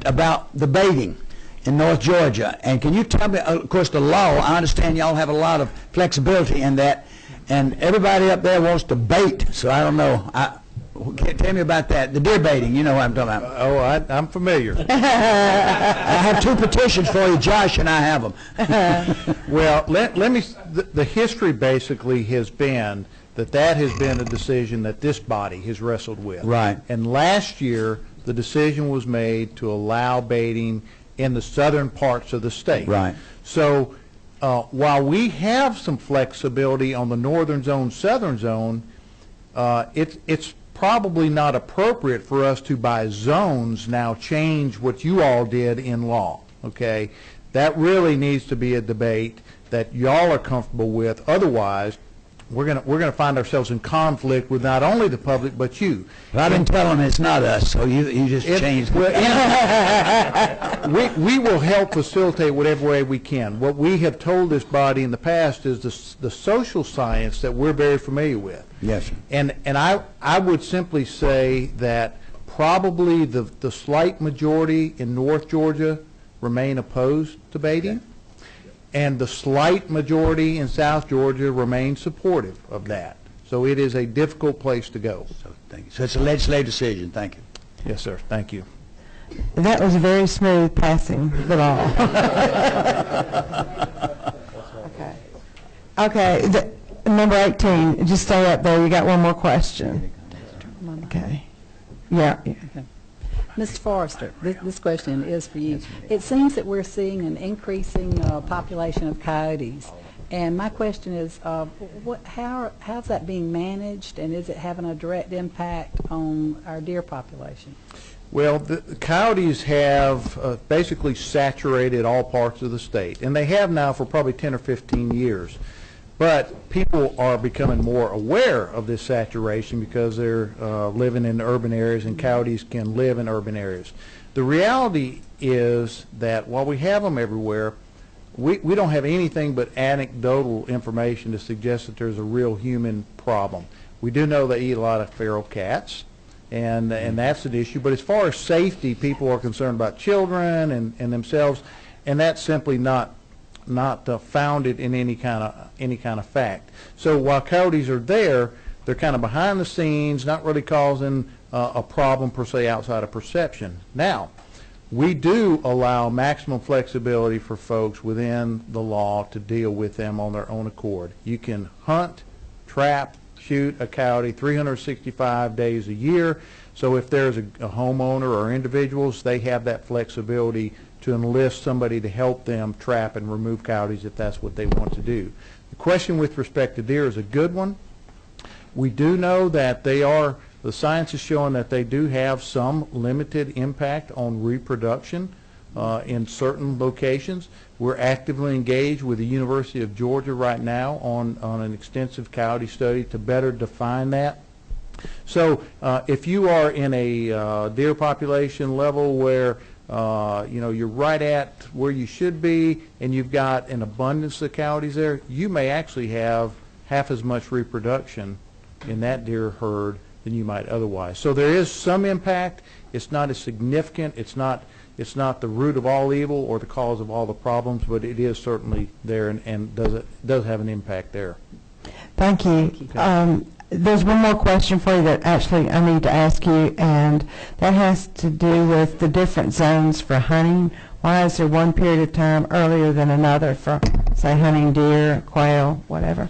Speaker 5: about the baiting in North Georgia. And can you tell me, of course, the law, I understand y'all have a lot of flexibility in that, and everybody up there wants to bait, so I don't know. Tell me about that. The deer baiting, you know what I'm talking about.
Speaker 2: I'm familiar.
Speaker 5: I have two petitions for you. Josh and I have them.
Speaker 2: Well, let me, the history basically has been that has been a decision that this body has wrestled with.
Speaker 5: Right.
Speaker 2: And last year, the decision was made to allow baiting in the southern parts of the state.
Speaker 5: Right.
Speaker 2: So while we have some flexibility on the northern zone, southern zone, it's probably not appropriate for us to, by zones, now change what you all did in law. Okay? That really needs to be a debate that y'all are comfortable with. Otherwise, we're gonna find ourselves in conflict with not only the public but you.
Speaker 5: But I've been telling them it's not us, so you just changed.
Speaker 2: Well, we will help facilitate whatever way we can. What we have told this body in the past is the social science that we're very familiar with.
Speaker 5: Yes, sir.
Speaker 2: And I would simply say that probably the slight majority in North Georgia remain opposed to baiting. And the slight majority in South Georgia remain supportive of that. So it is a difficult place to go.
Speaker 5: So thank you. So it's a legislative decision. Thank you.
Speaker 2: Yes, sir. Thank you.
Speaker 1: That was a very smooth passing the law. Okay. Number 18. Just stay up there. You got one more question. Okay. Yeah.
Speaker 10: Mr. Forrester, this question is for you. It seems that we're seeing an increasing population of coyotes, and my question is, how's that being managed, and is it having a direct impact on our deer population?
Speaker 2: Well, the coyotes have basically saturated all parts of the state, and they have now for probably 10 or 15 years. But people are becoming more aware of this saturation because they're living in urban areas, and coyotes can live in urban areas. The reality is that while we have them everywhere, we don't have anything but anecdotal information to suggest that there's a real human problem. We do know they eat a lot of feral cats, and that's an issue. But as far as safety, people are concerned about children and themselves, and that's simply not founded in any kind of fact. So while coyotes are there, they're kind of behind the scenes, not really causing a problem per se outside of perception. Now, we do allow maximum flexibility for folks within the law to deal with them on their own accord. You can hunt, trap, shoot a coyote 365 days a year. So if there's a homeowner or individuals, they have that flexibility to enlist somebody to help them trap and remove coyotes if that's what they want to do. The question with respect to deer is a good one. We do know that they are The science is showing that they do have some limited impact on reproduction in certain locations. We're actively engaged with the University of Georgia right now on an extensive coyote study to better define that. So if you are in a deer population level where you're right at where you should be and you've got an abundance of coyotes there, you may actually have half as much reproduction in that deer herd than you might otherwise. So there is some impact. It's not as significant. It's not the root of all evil or the cause of all the problems, but it is certainly there and does have an impact there.
Speaker 1: Thank you. There's one more question for you that actually I need to ask you, and that has to do with the different zones for hunting. Why is there one period of time earlier than another for, say, hunting deer, quail, whatever?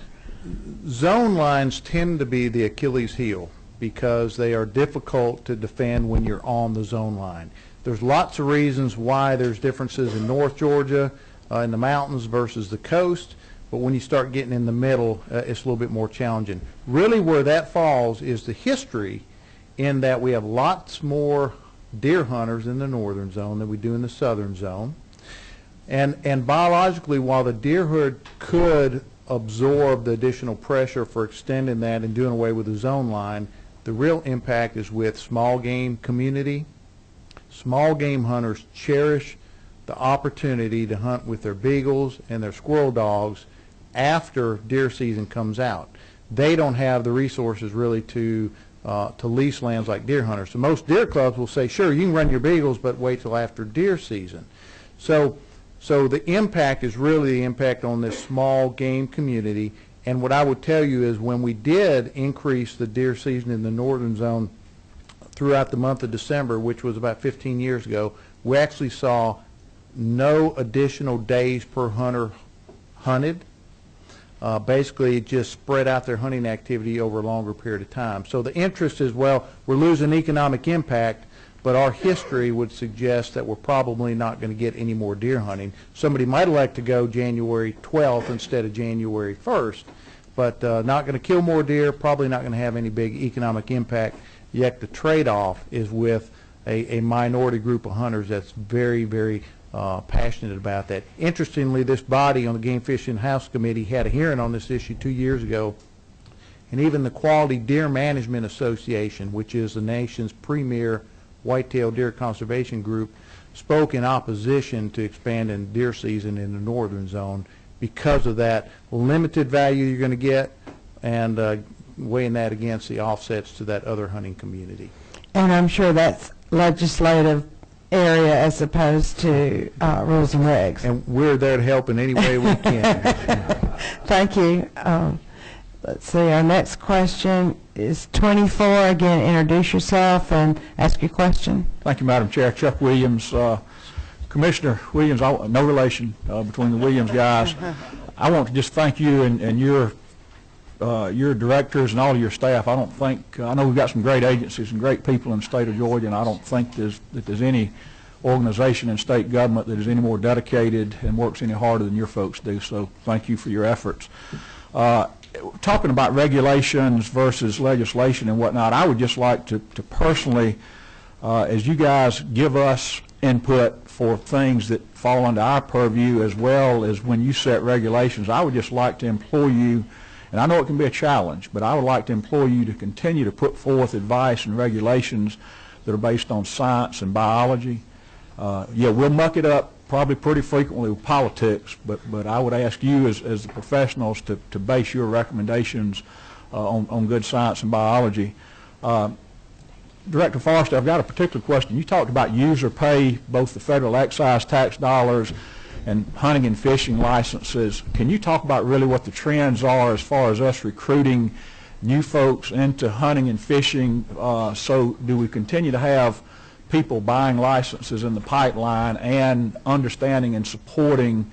Speaker 2: Zone lines tend to be the Achilles heel because they are difficult to defend when you're on the zone line. There's lots of reasons why there's differences in North Georgia, in the mountains versus the coast, but when you start getting in the middle, it's a little bit more challenging. Really where that falls is the history in that we have lots more deer hunters in the northern zone than we do in the southern zone. And biologically, while the deer herd could absorb the additional pressure for extending that and doing away with the zone line, the real impact is with small game community. Small game hunters cherish the opportunity to hunt with their beagles and their squirrel dogs after deer season comes out. They don't have the resources really to lease lands like deer hunters. So most deer clubs will say, sure, you can run your beagles, but wait till after deer season. So the impact is really the impact on this small game community. And what I would tell you is when we did increase the deer season in the northern zone throughout the month of December, which was about 15 years ago, we actually saw no additional days per hunter hunted. Basically, it just spread out their hunting activity over a longer period of time. So the interest is, well, we're losing economic impact, but our history would suggest that we're probably not going to get any more deer hunting. Somebody might elect to go January 12th instead of January 1st, but not going to kill more deer, probably not going to have any big economic impact, yet the trade-off is with a minority group of hunters that's very, very passionate about that. Interestingly, this body on the Game Fish and House Committee had a hearing on this issue 2 years ago, and even the Quality Deer Management Association, which is the nation's premier whitetail deer conservation group, spoke in opposition to expanding deer season in the northern zone because of that limited value you're going to get and weighing that against the offsets to that other hunting community.
Speaker 1: And I'm sure that's legislative area as opposed to rules and regs.
Speaker 2: And we're there to help in any way we can.
Speaker 1: Thank you. Let's see, our next question is 24. Again, introduce yourself and ask your question.
Speaker 2: Thank you, Madam Chair. Chuck Williams. Commissioner Williams, no relation between the Williams guys. I want to just thank you and your directors and all of your staff. I know we've got some great agencies and great people in the state of Georgia, and I don't think that there's any organization in state government that is any more dedicated and works any harder than your folks do. So thank you for your efforts. Talking about regulations versus legislation and whatnot, I would just like to personally, as you guys give us input for things that fall under our purview as well as when you set regulations, I would just like to implore you, and I know it can be a challenge, but I would like to implore you to continue to put forth advice and regulations that are based on science and biology. Yeah, we'll muck it up probably pretty frequently with politics, but I would ask you as the professionals to base your recommendations on good science and biology. Director Forster, I've got a particular question. You talked about user pay, both the federal excise tax dollars and hunting and fishing licenses. Can you talk about really what the trends are as far as us recruiting new folks into hunting and fishing? So do we continue to have people buying licenses in the pipeline and understanding and supporting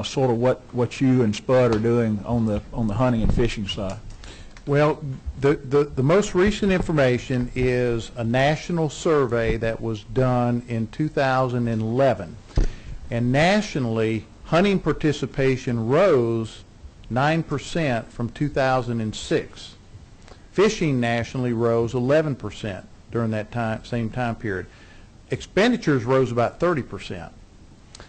Speaker 2: sort of what you and Spud are doing on the hunting and fishing side? Well, the most recent information is a national survey that was done in 2011. And nationally, hunting participation rose 9% from 2006. Fishing nationally rose 11% during that same time period. Expenditures rose about 30%.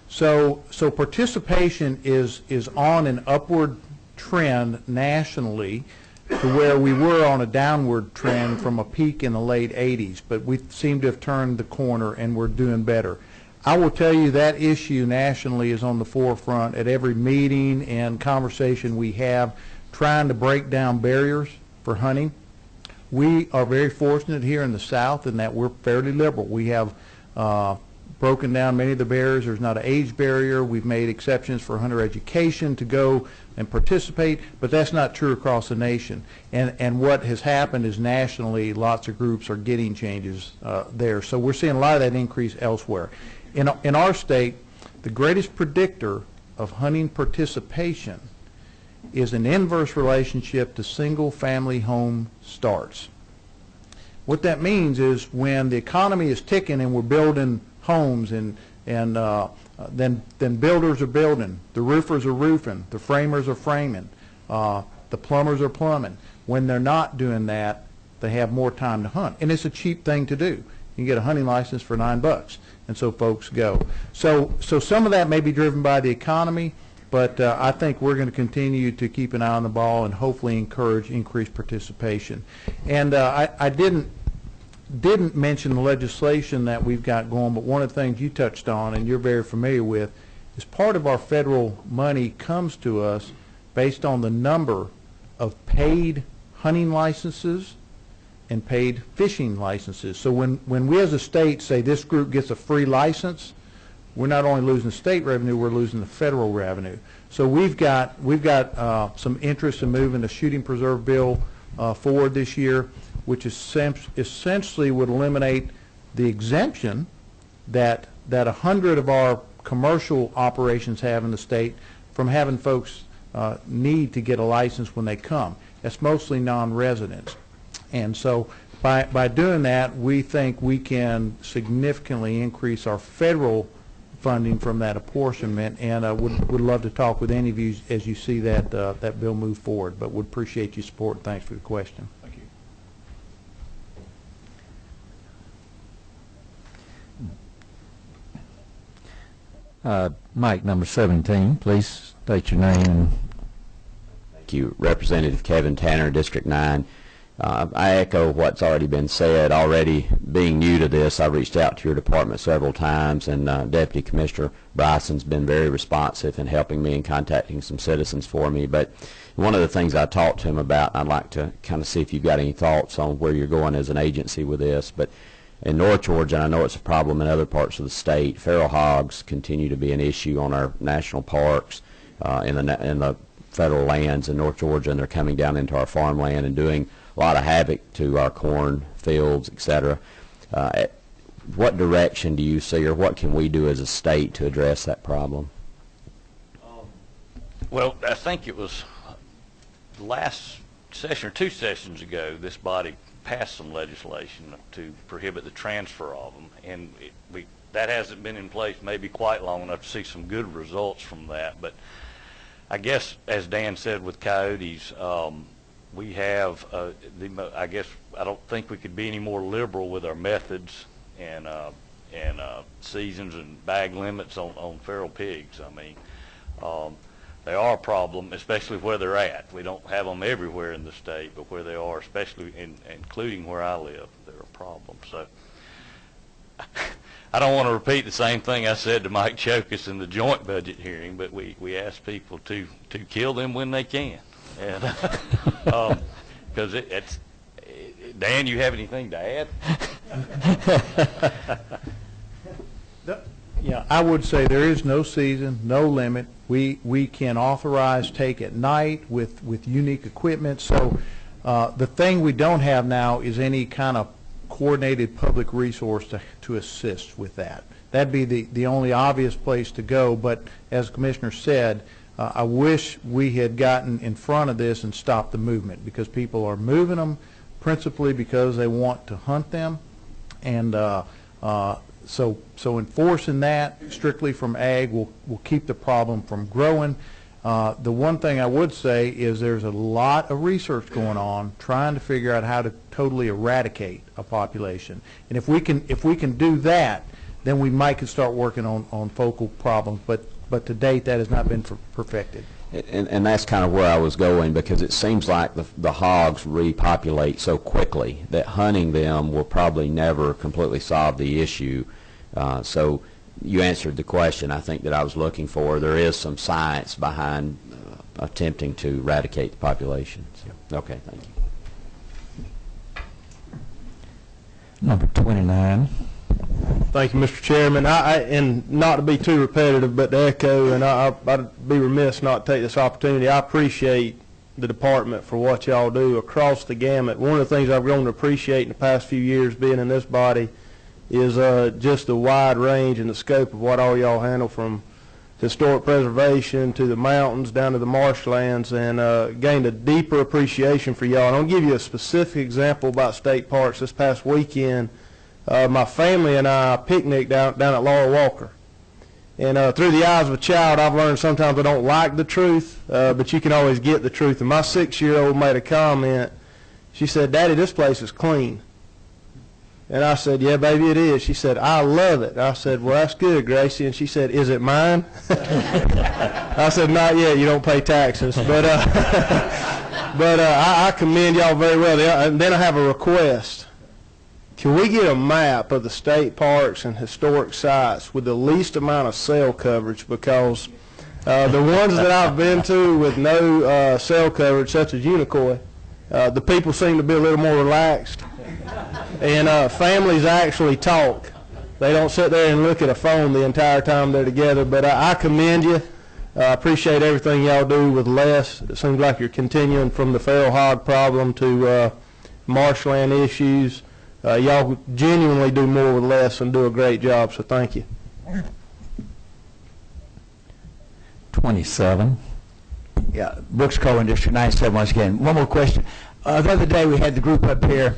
Speaker 2: So participation is on an upward trend nationally, to where we were on a downward trend from a peak in the late 80s, but we seem to have turned the corner and we're doing better. I will tell you that issue nationally is on the forefront at every meeting and conversation we have, trying to break down barriers for hunting. We are very fortunate here in the South in that we're fairly liberal. We have broken down many of the barriers. There's not an age barrier. We've made exceptions for hunter education to go and participate, but that's not true across the nation. And what has happened is nationally lots of groups are getting changes there. So we're seeing a lot of that increase elsewhere. In our state, the greatest predictor of hunting participation is an inverse relationship to single-family home starts. What that means is when the economy is ticking and we're building homes and then builders are building, the roofers are roofing, the framers are framing, the plumbers are plumbing. When they're not doing that, they have more time to hunt. And it's a cheap thing to do. You can get a hunting license for $9, and so folks go. So some of that may be driven by the economy, but I think we're going to continue to keep an eye on the ball and hopefully encourage increased participation. And I didn't mention the legislation that we've got going, but one of the things you touched on and you're very familiar with is part of our federal money comes to us based on the number of paid hunting licenses and paid fishing licenses. So when we as a state say this group gets a free license, we're not only losing state revenue, we're losing the federal revenue. So we've got some interest in moving the shooting preserve bill forward this year, which essentially would eliminate the exemption that 100 of our commercial operations have in the state from having folks need to get a license when they come. That's mostly non-residents. And so by doing that, we think we can significantly increase our federal funding from that apportionment, and would love to talk with any of you as you see that that bill move forward, but would appreciate your support, and thanks for the question. Thank you.
Speaker 9: Mike, number 17, please state your name. And
Speaker 11: thank you. Representative Kevin Tanner, District 9. I echo what's already been said. Already being new to this, I reached out to your department several times, and Deputy Commissioner Bryson's been very responsive in helping me and contacting some citizens for me. But one of the things I talked to him about, I'd like to kind of see if you've got any thoughts on where you're going as an agency with this. But in North Georgia, and I know it's a problem in other parts of the state, feral hogs continue to be an issue on our national parks, in the federal lands in North Georgia, and they're coming down into our farmland and doing a lot of havoc to our corn fields, etc. What direction do you see, or what can we do as a state to address that problem?
Speaker 15: Well, I think it was the last session or 2 sessions ago, this body passed some legislation to prohibit the transfer of them, and that hasn't been in place maybe quite long enough to see some good results from that. But I guess, as Dan said, with coyotes, we have, I guess, I don't think we could be any more liberal with our methods and seasons and bag limits on feral pigs. I mean, they are a problem, especially where they're at. We don't have them everywhere in the state, but where they are, especially including where I live, they're a problem. So I don't want to repeat the same thing I said to Mike Chokus in the joint budget hearing, but we ask people to kill them when they can. And because it's Dan, you have anything to add?
Speaker 2: Yeah, I would say there is no season, no limit. We can authorize take at night with unique equipment. So the thing we don't have now is any kind of coordinated public resource to assist with that. That'd be the only obvious place to go. But as the Commissioner said, I wish we had gotten in front of this and stopped the movement, because people are moving them principally because they want to hunt them, and so enforcing that strictly from ag will keep the problem from growing. The one thing I would say is there's a lot of research going on trying to figure out how to totally eradicate a population. And if we can do that, then we might could start working on focal problems. But to date, that has not been perfected.
Speaker 11: And that's kind of where I was going, because it seems like the hogs repopulate so quickly that hunting them will probably never completely solve the issue. So you answered the question I think that I was looking for. There is some science behind attempting to eradicate the population. So, okay, thank you.
Speaker 4: Number 29.
Speaker 3: Thank you, Mr. Chairman. And not to be too repetitive, but to echo, and I'd be remiss not to take this opportunity. I appreciate the department for what y'all do across the gamut. One of the things I've grown to appreciate in the past few years being in this body is just the wide range and the scope of what all y'all handle, from historic preservation to the mountains down to the marshlands, and gained a deeper appreciation for y'all. And I'll give you a specific example about state parks. This past weekend, my family and I picnicked down at Laura Walker. And through the eyes of a child, I've learned sometimes I don't like the truth, but you can always get the truth. And my 6-year-old made a comment. She said, "Daddy, this place is clean." And I said, "Yeah, baby, it is." She said, "I love it." I said, "Well, that's good, Gracie." And she said, "Is it mine?" I said, "Not yet. You don't pay taxes." But I commend y'all very well. And then I have a request. Can we get a map of the state parks and historic sites with the least amount of cell coverage? Because the ones that I've been to with no cell coverage, such as Unicoi, the people seem to be a little more relaxed. And families actually talk. They don't sit there and look at a phone the entire time they're together. But I commend you. I appreciate everything y'all do with less. It seems like you're continuing from the feral hog problem to marshland issues. Y'all genuinely do more with less and do a great job, so thank you.
Speaker 5: 27. Yeah, Brooks Cohen, District 97 once again. One more question. The other day we had the group up here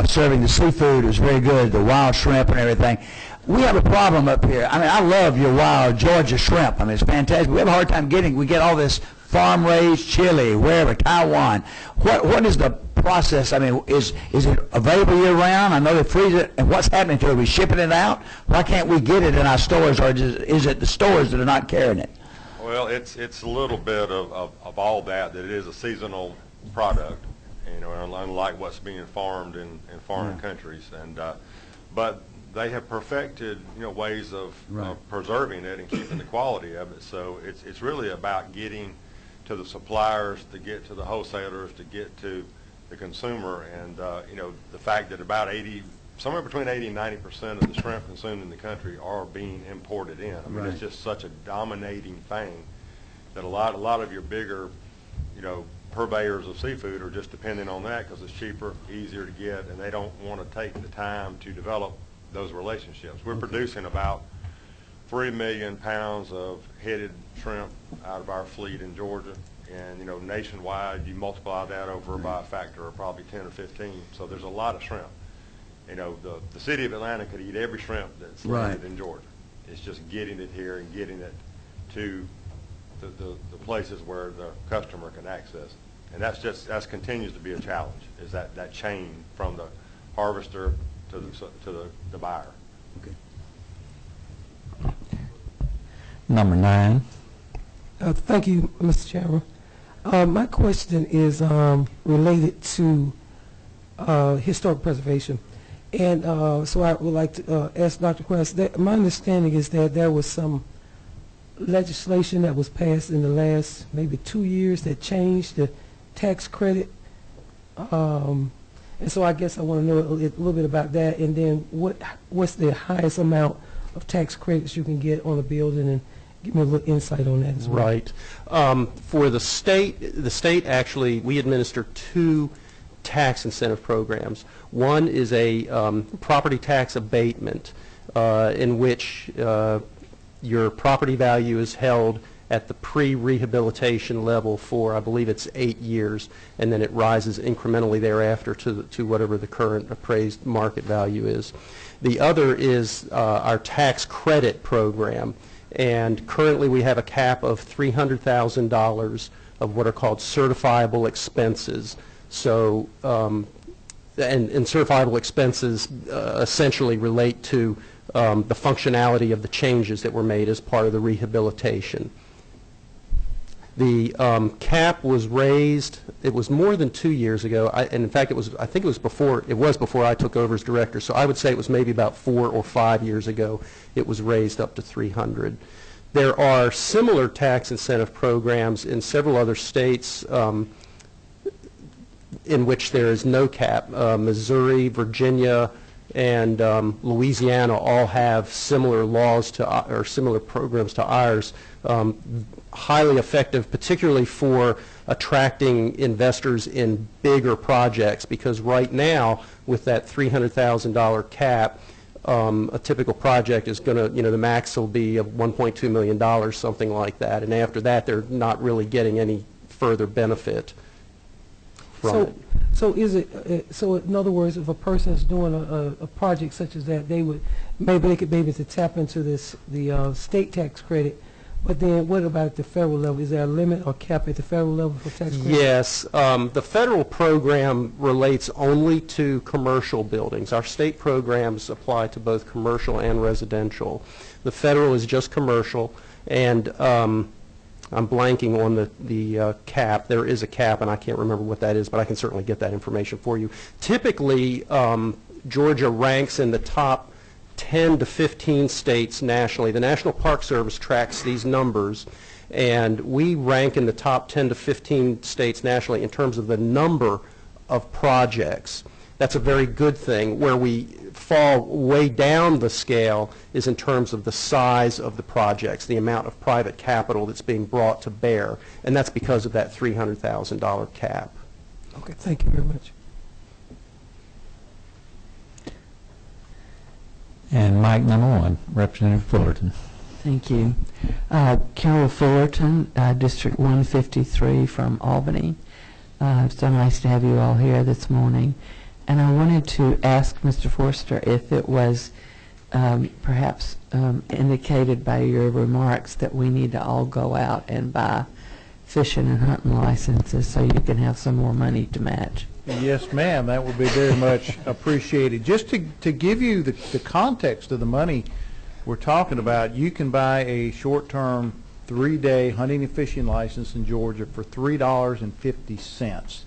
Speaker 5: serving the seafood. It was very good, the wild shrimp and everything. We have a problem up here. I mean, I love your wild Georgia shrimp. I mean, it's fantastic. We have a hard time we get all this farm-raised chili, wherever, Taiwan. What is the process? I mean, is it available year-round? I know they freeze it. And what's happening to it? Are we shipping it out? Why can't we get it in our stores, or is it the stores that are not carrying it?
Speaker 21: Well, it's a little bit of all that it is a seasonal product, you know, unlike what's being farmed in foreign countries. And but they have perfected, you know, ways of preserving it and keeping the quality of it. So it's really about getting to the suppliers, to get to the wholesalers, to get to the consumer. And you know, the fact that about somewhere between 80 and 90% of the shrimp consumed in the country are being imported in. I mean, it's just such a dominating thing that a lot of your bigger, you know, purveyors of seafood are just depending on that because it's cheaper, easier to get, and they don't want to take the time to develop those relationships. We're producing about 3 million pounds of headed shrimp out of our fleet in Georgia, and you know, nationwide you multiply that over by a factor of probably 10 or 15. So there's a lot of shrimp. You know, the city of Atlanta could eat every shrimp that's landed in Georgia. It's just getting it here and getting it to the places where the customer can access it. And that continues to be a challenge, is that chain from the harvester to the buyer.
Speaker 5: Okay.
Speaker 4: Number 9.
Speaker 17: Thank you, Mr. Chairman. My question is related to historic preservation. And so I would like to ask Dr. Kress, my understanding is that there was some legislation that was passed in the last maybe 2 years that changed the tax credit. And so I guess I want to know a little bit about that, and then what's the highest amount of tax credits you can get on a building, and give me a little insight on that as well.
Speaker 20: Right. For the state actually, we administer 2 tax incentive programs. One is a property tax abatement in which your property value is held at the pre-rehabilitation level for, I believe it's 8 years, and then it rises incrementally thereafter to whatever the current appraised market value is. The other is our tax credit program, And currently we have a cap of $300,000 of what are called certifiable expenses. So, and certifiable expenses essentially relate to the functionality of the changes that were made as part of the rehabilitation. The cap was raised, it was more than 2 years ago, and in fact I think it was before I took over as director, so I would say it was maybe about 4 or 5 years ago it was raised up to 300. There are similar tax incentive programs in several other states in which there is no cap. Missouri, Virginia, and Louisiana all have similar laws to, or similar programs to ours. Highly effective, particularly for attracting investors in bigger projects, because right now, with that $300,000 cap, a typical project is going to, the max will be of $1.2 million, something like that, and after that, they're not really getting any further benefit from it.
Speaker 17: So is it, so in other words, if a person is doing a project such as that, they could be able to tap into the state tax credit. But then what about at the federal level? Is there a limit or cap at the federal level for tax credit?
Speaker 20: Yes. The federal program relates only to commercial buildings. Our state programs apply to both commercial and residential. The federal is just commercial, and I'm blanking on the cap. There is a cap, and I can't remember what that is, but I can certainly get that information for you. Typically, Georgia ranks in the top 10 to 15 states nationally. The National Park Service tracks these numbers, and we rank in the top 10 to 15 states nationally in terms of the number of projects. That's a very good thing. Where we fall way down the scale is in terms of the size of the projects, the amount of private capital that's being brought to bear, and that's because of that $300,000 cap.
Speaker 17: Okay, thank you very much.
Speaker 9: And mic number 1, Representative Fullerton.
Speaker 6: Thank you. Carol Fullerton, District 153 from Albany. It's so nice to have you all here this morning. And I wanted to ask Mr. Forster if it was perhaps indicated by your remarks that we need to all go out and buy fishing and hunting licenses so you can have some more money to match.
Speaker 2: Yes, ma'am. That would be very much appreciated. Just to give you the context of the money we're talking about, you can buy a short-term 3-day hunting and fishing license in Georgia for $3.50.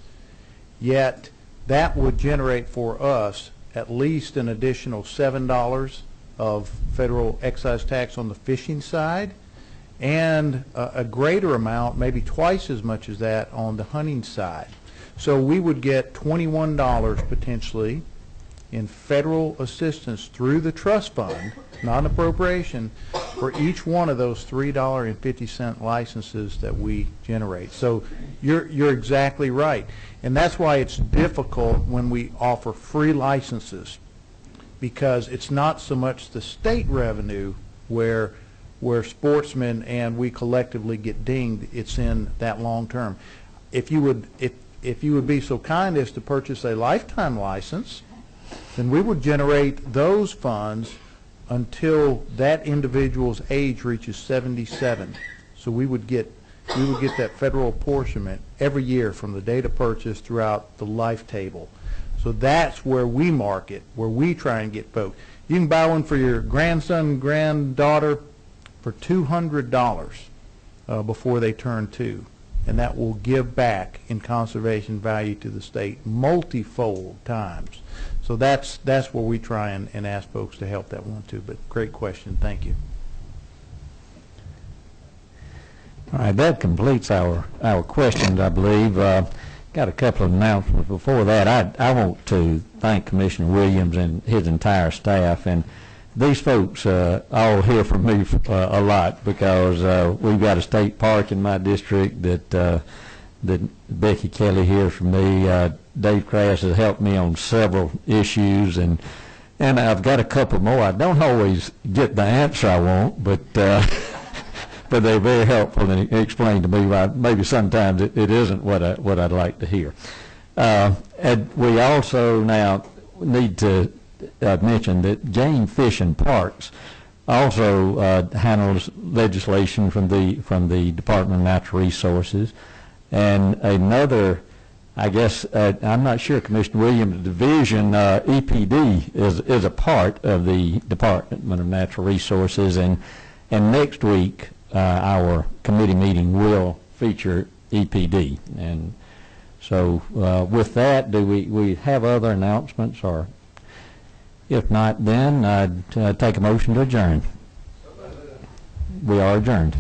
Speaker 2: Yet that would generate for us at least an additional $7 of federal excise tax on the fishing side, and a greater amount, maybe twice as much as that, on the hunting side. So we would get $21 potentially in federal assistance through the trust fund, not an appropriation, for each one of those $3.50 licenses that we generate. So you're exactly right. And that's why it's difficult when we offer free licenses, because it's not so much the state revenue where sportsmen and we collectively get dinged. It's in that long term. If you would be so kind as to purchase a lifetime license, then we would generate those funds until that individual's age reaches 77. So we would get that federal apportionment every year from the date of purchase throughout the life table. So that's where we market, where we try and get folks. You can buy one for your grandson, granddaughter for $200 before they turn 2. And that will give back in conservation value to the state multifold times. So that's where we try and ask folks to help that want to. But great question. Thank you.
Speaker 9: All right, that completes our questions, I believe. Got a couple of announcements. Before that, I want to thank Commissioner Williams and his entire staff. And these folks all hear from me a lot, because we've got a state park in my district that Becky Kelly hears from me. Dave Crass has helped me on several issues, and I've got a couple more. I don't always get the answer I want, but but they're very helpful and explain to me why maybe sometimes it isn't what I'd like to hear. And we also now need to mention that game fish and parks also handles legislation from the Department of Natural Resources. And another, I guess, I'm not sure, Commissioner Williams, division, EPD is a part of the Department of Natural Resources, and next week our committee meeting will feature EPD. And so with that, do we have other announcements, or if not, then I'd take a motion to adjourn. We are adjourned.